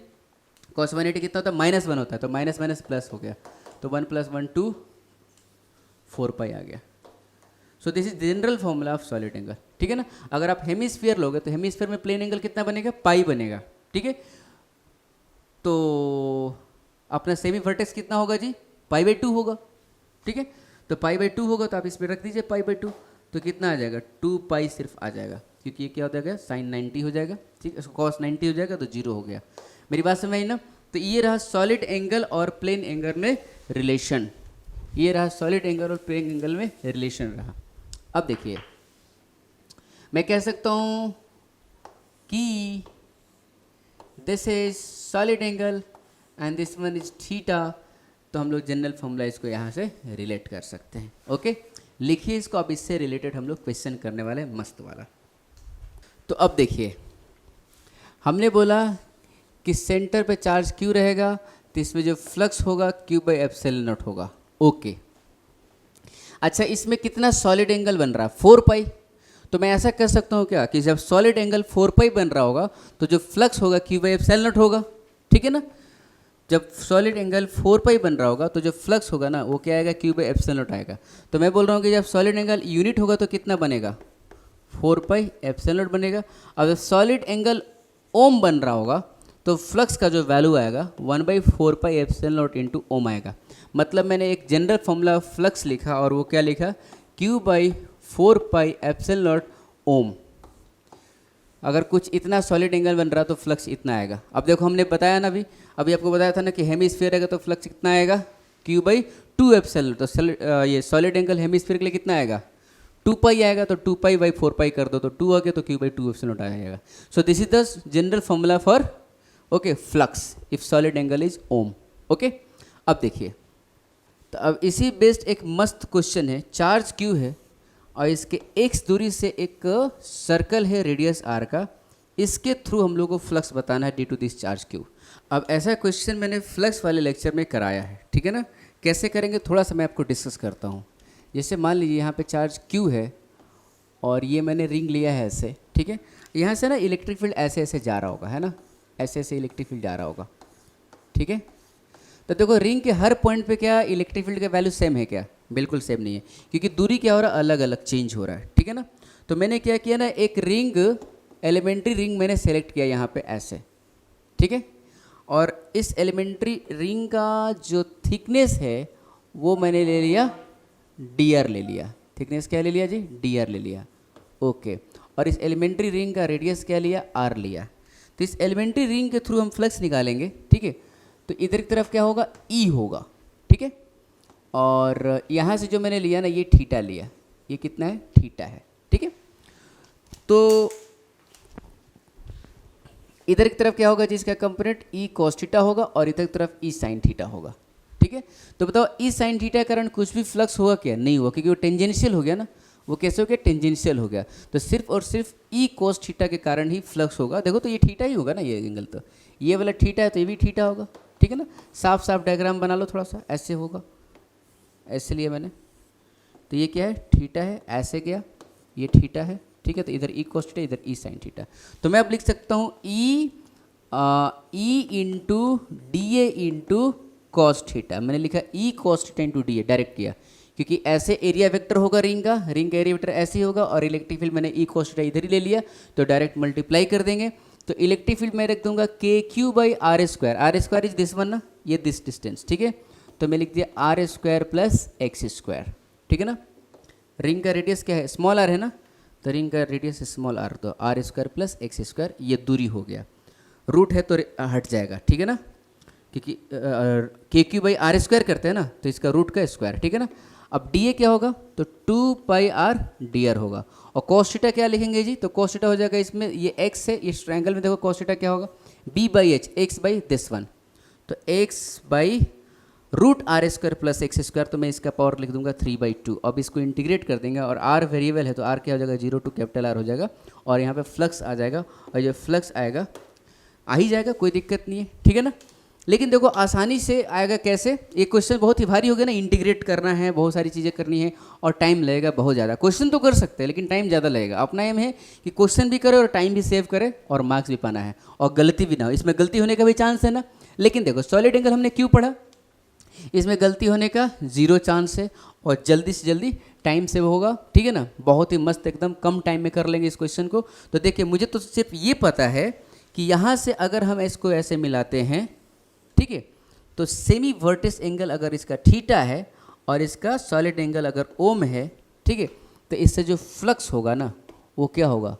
कॉस 180 कितना होता है, -1 होता है, तो माइनस माइनस प्लस हो गया, तो 1 + 1 2 4π आ गया। सो this is general formula of solid angle. ठीक है ना, अगर आप हेमिस्फीयर लोगे तो हेमिस्फीयर में प्लेन एंगल कितना बनेगा, पाई बनेगा। ठीक है, तो अपना सेमी वर्टेक्स कितना होगा जी, π/2 होगा। ठीक है, तो पाई बाई 2 होगा, तो आप इस पर रख दीजिए पाई बाई 2, तो कितना आ जाएगा 2 पाई सिर्फ आ जाएगा, क्योंकि ये क्या हो जाएगा साइन 90 हो जाएगा, ठीक है, इसको कॉस 90 हो जाएगा तो 0 हो गया। मेरी बात समझ आई ना। तो ये रहा सॉलिड एंगल और प्लेन एंगल में रिलेशन, ये रहा सॉलिड एंगल और प्लेन एंगल में रिलेशन रहा। अब देखिए मैं कह सकता हूँ कि this is solid angle and this one is theta, तो हम लोग जनरल फॉर्मूला इसको यहाँ से रिलेट कर सकते हैं। ओके, लिखिए इसको, अब इससे रिलेटेड हम लोग क्वेश्चन करने वाले हैं मस्त वाला। तो अब देखिए हमने बोला कि सेंटर पे चार्ज क्यू रहेगा, तो इसमें जो फ्लक्स होगा क्यू बाई एप्सिलॉन नॉट होगा। ओके, अच्छा इसमें कितना सॉलिड एंगल बन रहा है 4 पाई, तो मैं ऐसा कर सकता हूँ क्या कि जब सॉलिड एंगल 4 पाई बन रहा होगा तो जो फ्लक्स होगा क्यू बाई एप्सिलॉन नॉट होगा, ठीक है ना। जब सॉलिड एंगल 4 पाई बन रहा होगा तो जो फ्लक्स होगा ना वो क्या आएगा क्यू बाई एप्सिलॉन नॉट आएगा। तो मैं बोल रहा हूँ कि जब सॉलिड एंगल यूनिट होगा तो कितना बनेगा 4 पाई एप्सिलॉन नॉट बनेगा। अब जब सॉलिड एंगल ओम बन रहा होगा तो फ्लक्स का जो वैल्यू आएगा 1/4 पाई एप्सिलॉन नॉट इंटू ओम आएगा। मतलब मैंने एक जनरल फॉर्मूला फ्लक्स लिखा और वो क्या लिखा Q/4 पाई एप्सिलॉन नॉट ओम। अगर कुछ इतना सॉलिड एंगल बन रहा तो फ्लक्स इतना आएगा। अब देखो हमने बताया ना अभी आपको बताया था ना कि हेमिस्फीयर आएगा तो फ्लक्स कितना आएगा Q/2 एप्सिलॉन। तो ये सॉलिड एंगल हेमिस्फीयर के लिए कितना आएगा 2 पाई आएगा, तो 2 पाई बाई 4 पाई कर दो तो 2 आ गया, तो Q/2 एप्सिलॉन नॉट आ जाएगा। So this is the general formula for okay flux if solid angle is ohm. Okay, अब देखिए तो अब इसी बेस्ड एक मस्त क्वेश्चन है, चार्ज क्यू है और इसके x दूरी से एक सर्कल है रेडियस r का, इसके थ्रू हम लोग को फ्लक्स बताना है due to this charge Q. अब ऐसा क्वेश्चन मैंने फ्लक्स वाले लेक्चर में कराया है, ठीक है ना। कैसे करेंगे थोड़ा सा मैं आपको डिस्कस करता हूँ। जैसे मान लीजिए यहाँ पे चार्ज क्यू है और ये मैंने रिंग लिया है ऐसे, ठीक है। यहाँ से ना इलेक्ट्रिक फील्ड ऐसे ऐसे जा रहा होगा, है ना, ऐसे ऐसे इलेक्ट्रिक फील्ड जा रहा होगा, ठीक है। तो देखो रिंग के हर पॉइंट पे क्या इलेक्ट्रिक फील्ड का वैल्यू सेम है क्या, बिल्कुल सेम नहीं है, क्योंकि दूरी क्या हो रहा है अलग अलग चेंज हो रहा है, ठीक है ना। तो मैंने क्या किया ना, एक रिंग एलिमेंट्री रिंग मैंने सेलेक्ट किया यहाँ पे ऐसे, ठीक है। और इस एलिमेंट्री रिंग का जो थिकनेस है वो मैंने ले लिया dr ले लिया। थिकनेस क्या ले लिया जी dr ले लिया। ओके, और इस एलिमेंट्री रिंग का रेडियस क्या लिया r लिया। तो इस एलिमेंट्री रिंग के थ्रू हम फ्लक्स निकालेंगे, ठीक है। तो इधर की तरफ क्या होगा E होगा, ठीक है। और यहाँ से जो मैंने लिया ना ये थीटा लिया, ये कितना है थीटा है, ठीक है। तो इधर की तरफ क्या होगा जिसका कंपोनेंट E cos थीटा होगा और इधर की तरफ E sin थीटा होगा, ठीक है। तो बताओ E sin थीटा के कारण कुछ भी फ्लक्स होगा क्या, नहीं हुआ, क्योंकि वो टेंजेंशियल हो गया ना। वो कैसे हो गया टेंजेंशियल हो गया, तो सिर्फ और सिर्फ E cos थीटा के कारण ही फ्लक्स होगा। देखो तो ये थीटा ही होगा ना, ये एंगल तो ये वाला थीटा है तो ये भी थीटा होगा, ठीक है ना। साफ साफ डायग्राम बना लो थोड़ा सा, ऐसे होगा, ऐसे लिया मैंने, तो ये क्या है थीटा है, ऐसे गया ये थीटा है, ठीक है। तो इधर E cos थीटा, इधर E sin थीटा। तो मैं अब लिख सकता हूँ E into D A into cos theta. मैंने लिखा E cos theta into D A, direct किया, क्योंकि ऐसे एरिया वेक्टर होगा रिंग का एरिया वेक्टर ऐसे ही होगा, और इलेक्ट्रिक फील्ड मैंने E cos थीटा इधर ही ले लिया, तो डायरेक्ट मल्टीप्लाई कर देंगे। तो इलेक्ट्रिक फील्ड मैं रख दूंगा KQ/r², r² is this one ना, ये दिस डिस्टेंस, ठीक है। तो मैं लिख दिया r² प्लस x², ठीक है ना। रिंग का रेडियस क्या है स्मॉल r है ना, तो रिंग का रेडियस स्मॉल r, तो r² प्लस x², ये दूरी हो गया। रूट है तो हट जाएगा, ठीक है ना, क्योंकि KQ/r² करते हैं ना, तो इसका रूट का स्क्वायर, ठीक है ना। अब dA क्या होगा, तो 2 पाई r dr होगा। और cos थीटा क्या लिखेंगे जी, तो cos थीटा हो जाएगा इसमें ये x है, इस ट्रायंगल में देखो cos थीटा क्या होगा B/h, x by this one, तो x by root r² plus x², तो मैं इसका पावर लिख दूंगा 3/2। अब इसको इंटीग्रेट कर देंगे और r वेरिएबल है तो r क्या हो जाएगा 0 टू कैपिटल R हो जाएगा, और यहाँ पे फ्लक्स आ जाएगा, और ये फ्लक्स आएगा आ ही जाएगा, कोई दिक्कत नहीं है, ठीक है ना। लेकिन देखो आसानी से आएगा कैसे, ये क्वेश्चन बहुत ही भारी हो गया ना, इंटीग्रेट करना है, बहुत सारी चीज़ें करनी है और टाइम लगेगा बहुत ज़्यादा। क्वेश्चन तो कर सकते हैं लेकिन टाइम ज़्यादा लगेगा। अपना एम है कि क्वेश्चन भी करे और टाइम भी सेव करे और मार्क्स भी पाना है और गलती भी ना हो, इसमें गलती होने का भी चांस है ना। लेकिन देखो सॉलिड एंगल हमने क्यों पढ़ा, इसमें गलती होने का 0 चांस है और जल्दी से जल्दी टाइम सेव होगा, ठीक है ना। बहुत ही मस्त एकदम कम टाइम में कर लेंगे इस क्वेश्चन को। तो देखिए मुझे तो सिर्फ ये पता है कि यहाँ से अगर हम इसको ऐसे मिलाते हैं, ठीक है, तो सेमी वर्टिस एंगल अगर इसका थीटा है और इसका सॉलिड एंगल अगर ओम है, ठीक है, तो इससे जो फ्लक्स होगा ना वो क्या होगा,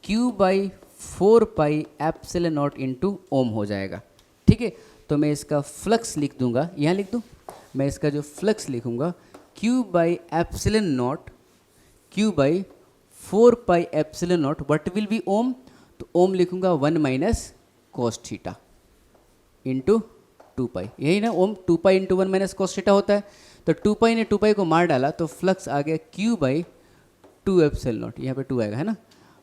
Q/4πε0 इंटू ओम हो जाएगा, ठीक है। तो मैं इसका फ्लक्स लिख दूंगा, यहाँ लिख दूँ, मैं इसका जो फ्लक्स लिखूंगा Q/ε0, Q/4πε0, what will be ओम, तो ओम लिखूंगा 1 माइनस cos थीटा इंटू 2π, यही ना ओम, 2π इंटू 1 माइनस cos थीटा होता है। तो 2π ने 2π को मार डाला तो फ्लक्स आ गया Q/2ε0, यहाँ पे 2 आएगा है ना,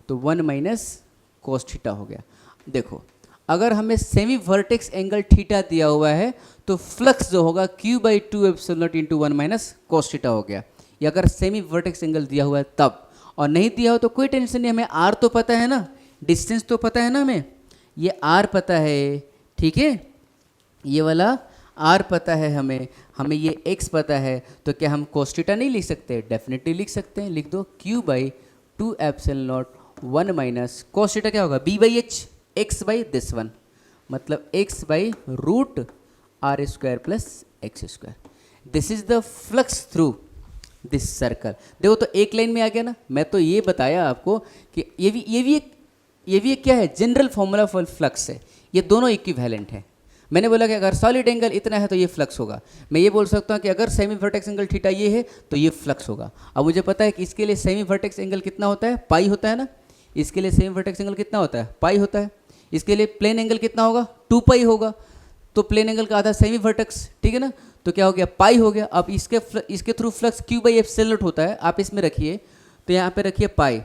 तो 1 माइनस cos थीटा हो गया। देखो अगर हमें सेमी वर्टेक्स एंगल थीटा दिया हुआ है तो फ्लक्स जो होगा Q/2ε0 into 1 minus cos theta हो गया। या अगर सेमी वर्टेक्स एंगल दिया हुआ है तब, और नहीं दिया हो तो कोई टेंशन नहीं, हमें R तो पता है ना, डिस्टेंस तो पता है ना, हमें ये R पता है, ठीक है, ये वाला R पता है हमें ये X पता है, तो क्या हम cos थीटा नहीं लिख सकते? डेफिनेटली लिख सकते हैं, लिख दो Q/2ε0 1 माइनस cos थीटा क्या होगा, B/H, X by this one, मतलब X by root R² plus X²। This is the flux through this circle. देखो तो एक लाइन में आ गया ना। मैं तो ये बताया आपको कि ये भी एक क्या है, जनरल फॉर्मूला फॉर फ्लक्स है, ये दोनों इक्विवेलेंट है। मैंने बोला कि अगर सॉलिड एंगल इतना है तो ये फ्लक्स होगा, मैं ये बोल सकता हूँ कि अगर सेमी वर्टेक्स एंगल थीटा ये है तो ये फ्लक्स होगा। अब मुझे पता है कि इसके लिए सेमी वर्टेक्स एंगल कितना होता है, पाई होता है ना, इसके लिए सेमी वर्टेक्स एंगल कितना होता है, पाई होता है। इसके लिए प्लेन एंगल कितना होगा, 2π होगा, तो प्लेन एंगल का आधा सेमी वर्टेक्स, ठीक है ना, तो क्या हो गया, पाई हो गया। अब इसके थ्रू फ्लक्स Q/ε0 होता है, आप इसमें रखिए, तो यहाँ पे रखिए पाई,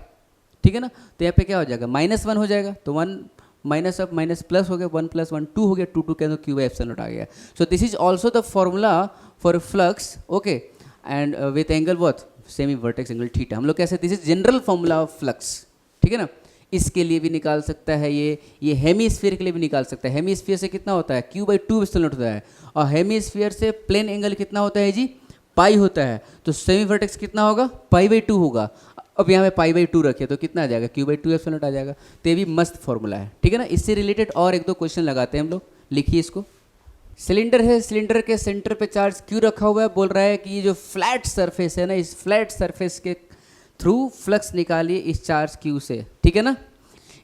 ठीक है ना, तो यहाँ पे क्या हो जाएगा, -1 हो जाएगा, तो 1 माइनस अब माइनस प्लस हो गया, 1 + 1 2 हो गया, 2 कैंसिल, Q/ε0 आ गया। सो this is also the formula for flux, okay, and with angle what, semi vertex angle theta. हम लोग कैसे, this is general formula of flux, ठीक है ना। इसके लिए भी निकाल सकता है, ये हेमीस्फीयर के लिए भी निकाल सकता है। हेमीस्फीयर से कितना होता है, Q/2ε0 होता है, और हेमीस्फीयर से प्लेन एंगल कितना होता है जी, पाई होता है, तो सेमी वर्टेक्स कितना होगा, π/2 होगा। अब यहाँ पे π/2 रखे तो कितना आ जाएगा, Q/2ε0 आ जाएगा। तो ये भी मस्त फॉर्मूला है, ठीक है ना। इससे रिलेटेड और 1-2 क्वेश्चन लगाते हैं हम लोग, लिखिए इसको। सिलेंडर है, सिलेंडर के सेंटर पे चार्ज Q रखा हुआ है, बोल रहा है कि ये जो फ्लैट सरफेस है ना, इस फ्लैट सरफेस के थ्रू फ्लक्स निकालिए इस चार्ज Q से, ठीक है ना।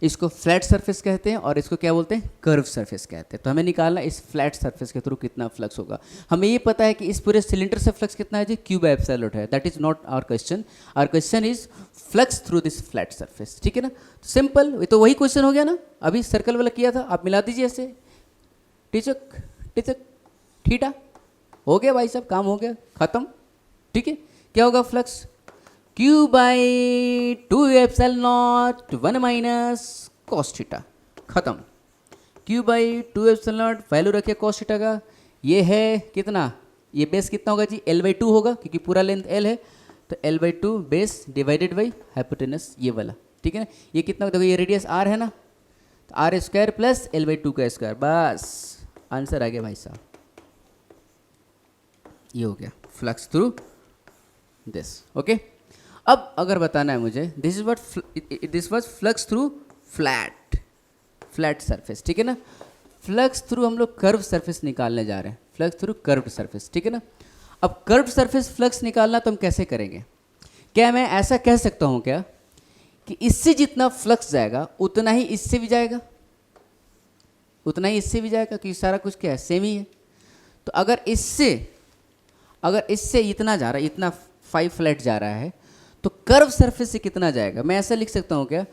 इसको फ्लैट सरफेस कहते हैं और इसको क्या बोलते हैं, कर्व सरफेस कहते हैं। तो हमें निकालना इस फ्लैट सरफेस के थ्रू कितना फ्लक्स होगा। हमें ये पता है कि इस पूरे सिलेंडर से फ्लक्स कितना है जी, Q/ε0 है। That is not our question, our question is flux through this flat surface, ठीक है ना। सिंपल, ये तो वही क्वेश्चन हो गया ना, अभी सर्कल वाला किया था, आप मिला दीजिए ऐसे, टिचक टिचक थीटा, हो गया भाई साहब, काम हो गया, खत्म, ठीक है। क्या होगा flux, Q/2ε0 1 minus cos theta, खत्म। Q/2ε0 वैल्यू रखिए cos थीटा का, ये है कितना, ये बेस कितना होगा जी, L/2 होगा, क्योंकि पूरा लेंथ L है, तो L/2 base divided by hypotenuse, ये वाला, ठीक है ना। ये कितना, देखो ये रेडियस R है ना, तो R² प्लस L/2 का स्क्वायर, बस आंसर आ गया भाई साहब। ये हो गया फ्लक्स थ्रू दिस, ओके। अब अगर बताना है मुझे, this was flux through flat surface, ठीक है ना। फ्लक्स थ्रू हम लोग कर्व सरफेस निकालने जा रहे हैं, फ्लक्स थ्रू कर्व्ड सरफेस, ठीक है ना। अब कर्व्ड सरफेस फ्लक्स निकालना तो हम कैसे करेंगे, क्या मैं ऐसा कह सकता हूँ क्या कि इससे जितना फ्लक्स जाएगा उतना ही इससे भी जाएगा, उतना ही इससे भी जाएगा, क्योंकि सारा कुछ क्या है, सेम ही है। तो अगर इससे इतना जा रहा है, इतना 5 फ्लैट जा रहा है, तो कर्व सरफेस से कितना जाएगा। मैं ऐसा लिख सकता हूँ क्या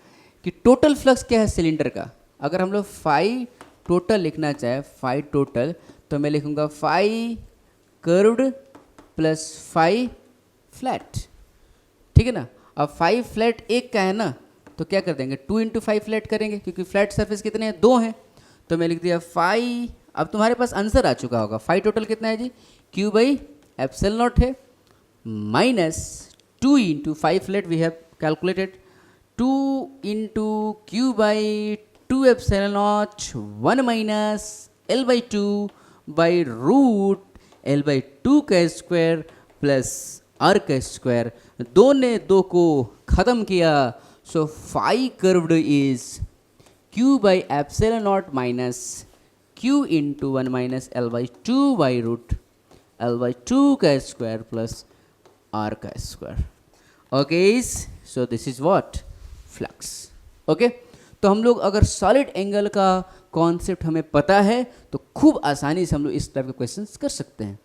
कि टोटल फ्लक्स क्या है सिलेंडर का, अगर हम लोग 5 टोटल लिखना चाहे, 5 टोटल, तो मैं लिखूँगा 5 कर्व्ड प्लस 5 फ्लैट, ठीक है ना। अब 5 फ्लैट एक का है ना, तो क्या कर देंगे, 2 × 5 फ्लैट करेंगे, क्योंकि फ्लैट सरफेस कितने हैं, 2 हैं, तो मैं लिख दिया 5। अब तुम्हारे पास आंसर आ चुका होगा, 5 टोटल कितना है जी, Q/ε0 है, minus 2 × 5 flat we have calculated, 2 × Q/2ε0 1 minus L/2 by root L/2 का स्क्वायर प्लस R का स्क्वायर, 2 ने 2 को ख़त्म किया, so 5 curved is Q/ε0 minus Q × 1 minus L/2 by root L/2 का स्क्वायर प्लस R का square. Okay, so this is what flux. Okay, तो हम लोग अगर सॉलिड एंगल का कॉन्सेप्ट हमें पता है तो खूब आसानी से हम लोग इस टाइप के क्वेश्चंस कर सकते हैं।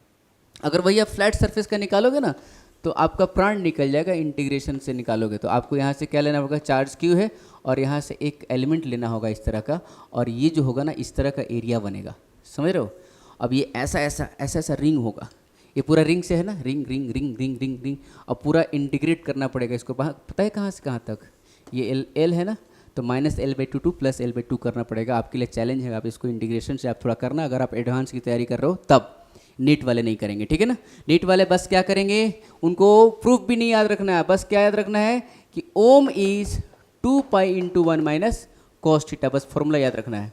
अगर वही आप फ्लैट सरफेस का निकालोगे ना तो आपका प्राण निकल जाएगा, इंटीग्रेशन से निकालोगे तो आपको यहाँ से क्या लेना होगा, चार्ज क्यू है और यहाँ से एक एलिमेंट लेना होगा इस तरह का, और ये जो होगा ना इस तरह का एरिया बनेगा, समझ रहे हो। अब ये ऐसा ऐसा ऐसा ऐसा रिंग होगा, ये पूरा रिंग से है ना, ring ring ring ring ring ring. अब पूरा इंटीग्रेट करना पड़ेगा इसको, पता है कहाँ से कहाँ तक, ये एल है ना, तो -L/2 प्लस L/2 करना पड़ेगा। आपके लिए चैलेंज है, आप इसको इंटीग्रेशन से आप थोड़ा करना, अगर आप एडवांस की तैयारी कर रहे हो तब। नीट वाले नहीं करेंगे, ठीक है ना। नीट वाले बस क्या करेंगे, उनको प्रूफ भी नहीं याद रखना है, बस क्या याद रखना है कि ओम इज 2 पाई × 1 - cos थीटा, बस फॉर्मूला याद रखना है,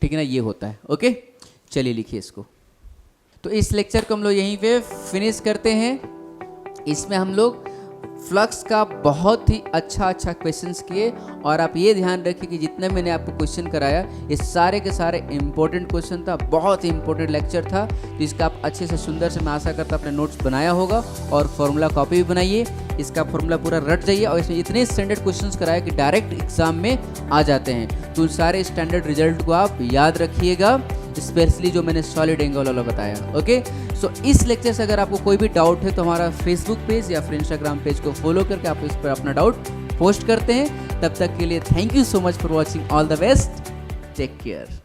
ठीक है ना, ये होता है। ओके, चलिए लिखिए इसको। तो इस लेक्चर को हम लोग यहीं पे फिनिश करते हैं। इसमें हम लोग फ्लक्स का बहुत ही अच्छा क्वेश्चंस किए, और आप ये ध्यान रखिए कि जितने मैंने आपको क्वेश्चन कराया ये सारे के सारे इंपॉर्टेंट क्वेश्चन था, बहुत ही इंपॉर्टेंट लेक्चर था, जिसका आप अच्छे से सुंदर से, मैं आशा करता अपने नोट्स बनाया होगा और फॉर्मूला कॉपी भी बनाइए, इसका फॉर्मूला पूरा रट जाइए। और इसमें इतने स्टैंडर्ड क्वेश्चंस कराया कि डायरेक्ट एग्जाम में आ जाते हैं, तो उन सारे स्टैंडर्ड रिजल्ट को आप याद रखिएगा, स्पेशली जो मैंने सॉलिड एंगल वाला बताया। ओके, सो इस लेक्चर से अगर आपको कोई भी डाउट है तो हमारा फेसबुक पेज या फिर इंस्टाग्राम पेज को फॉलो करके आप इस पर अपना डाउट पोस्ट करते हैं। तब तक के लिए thank you so much for watching, all the best, take care.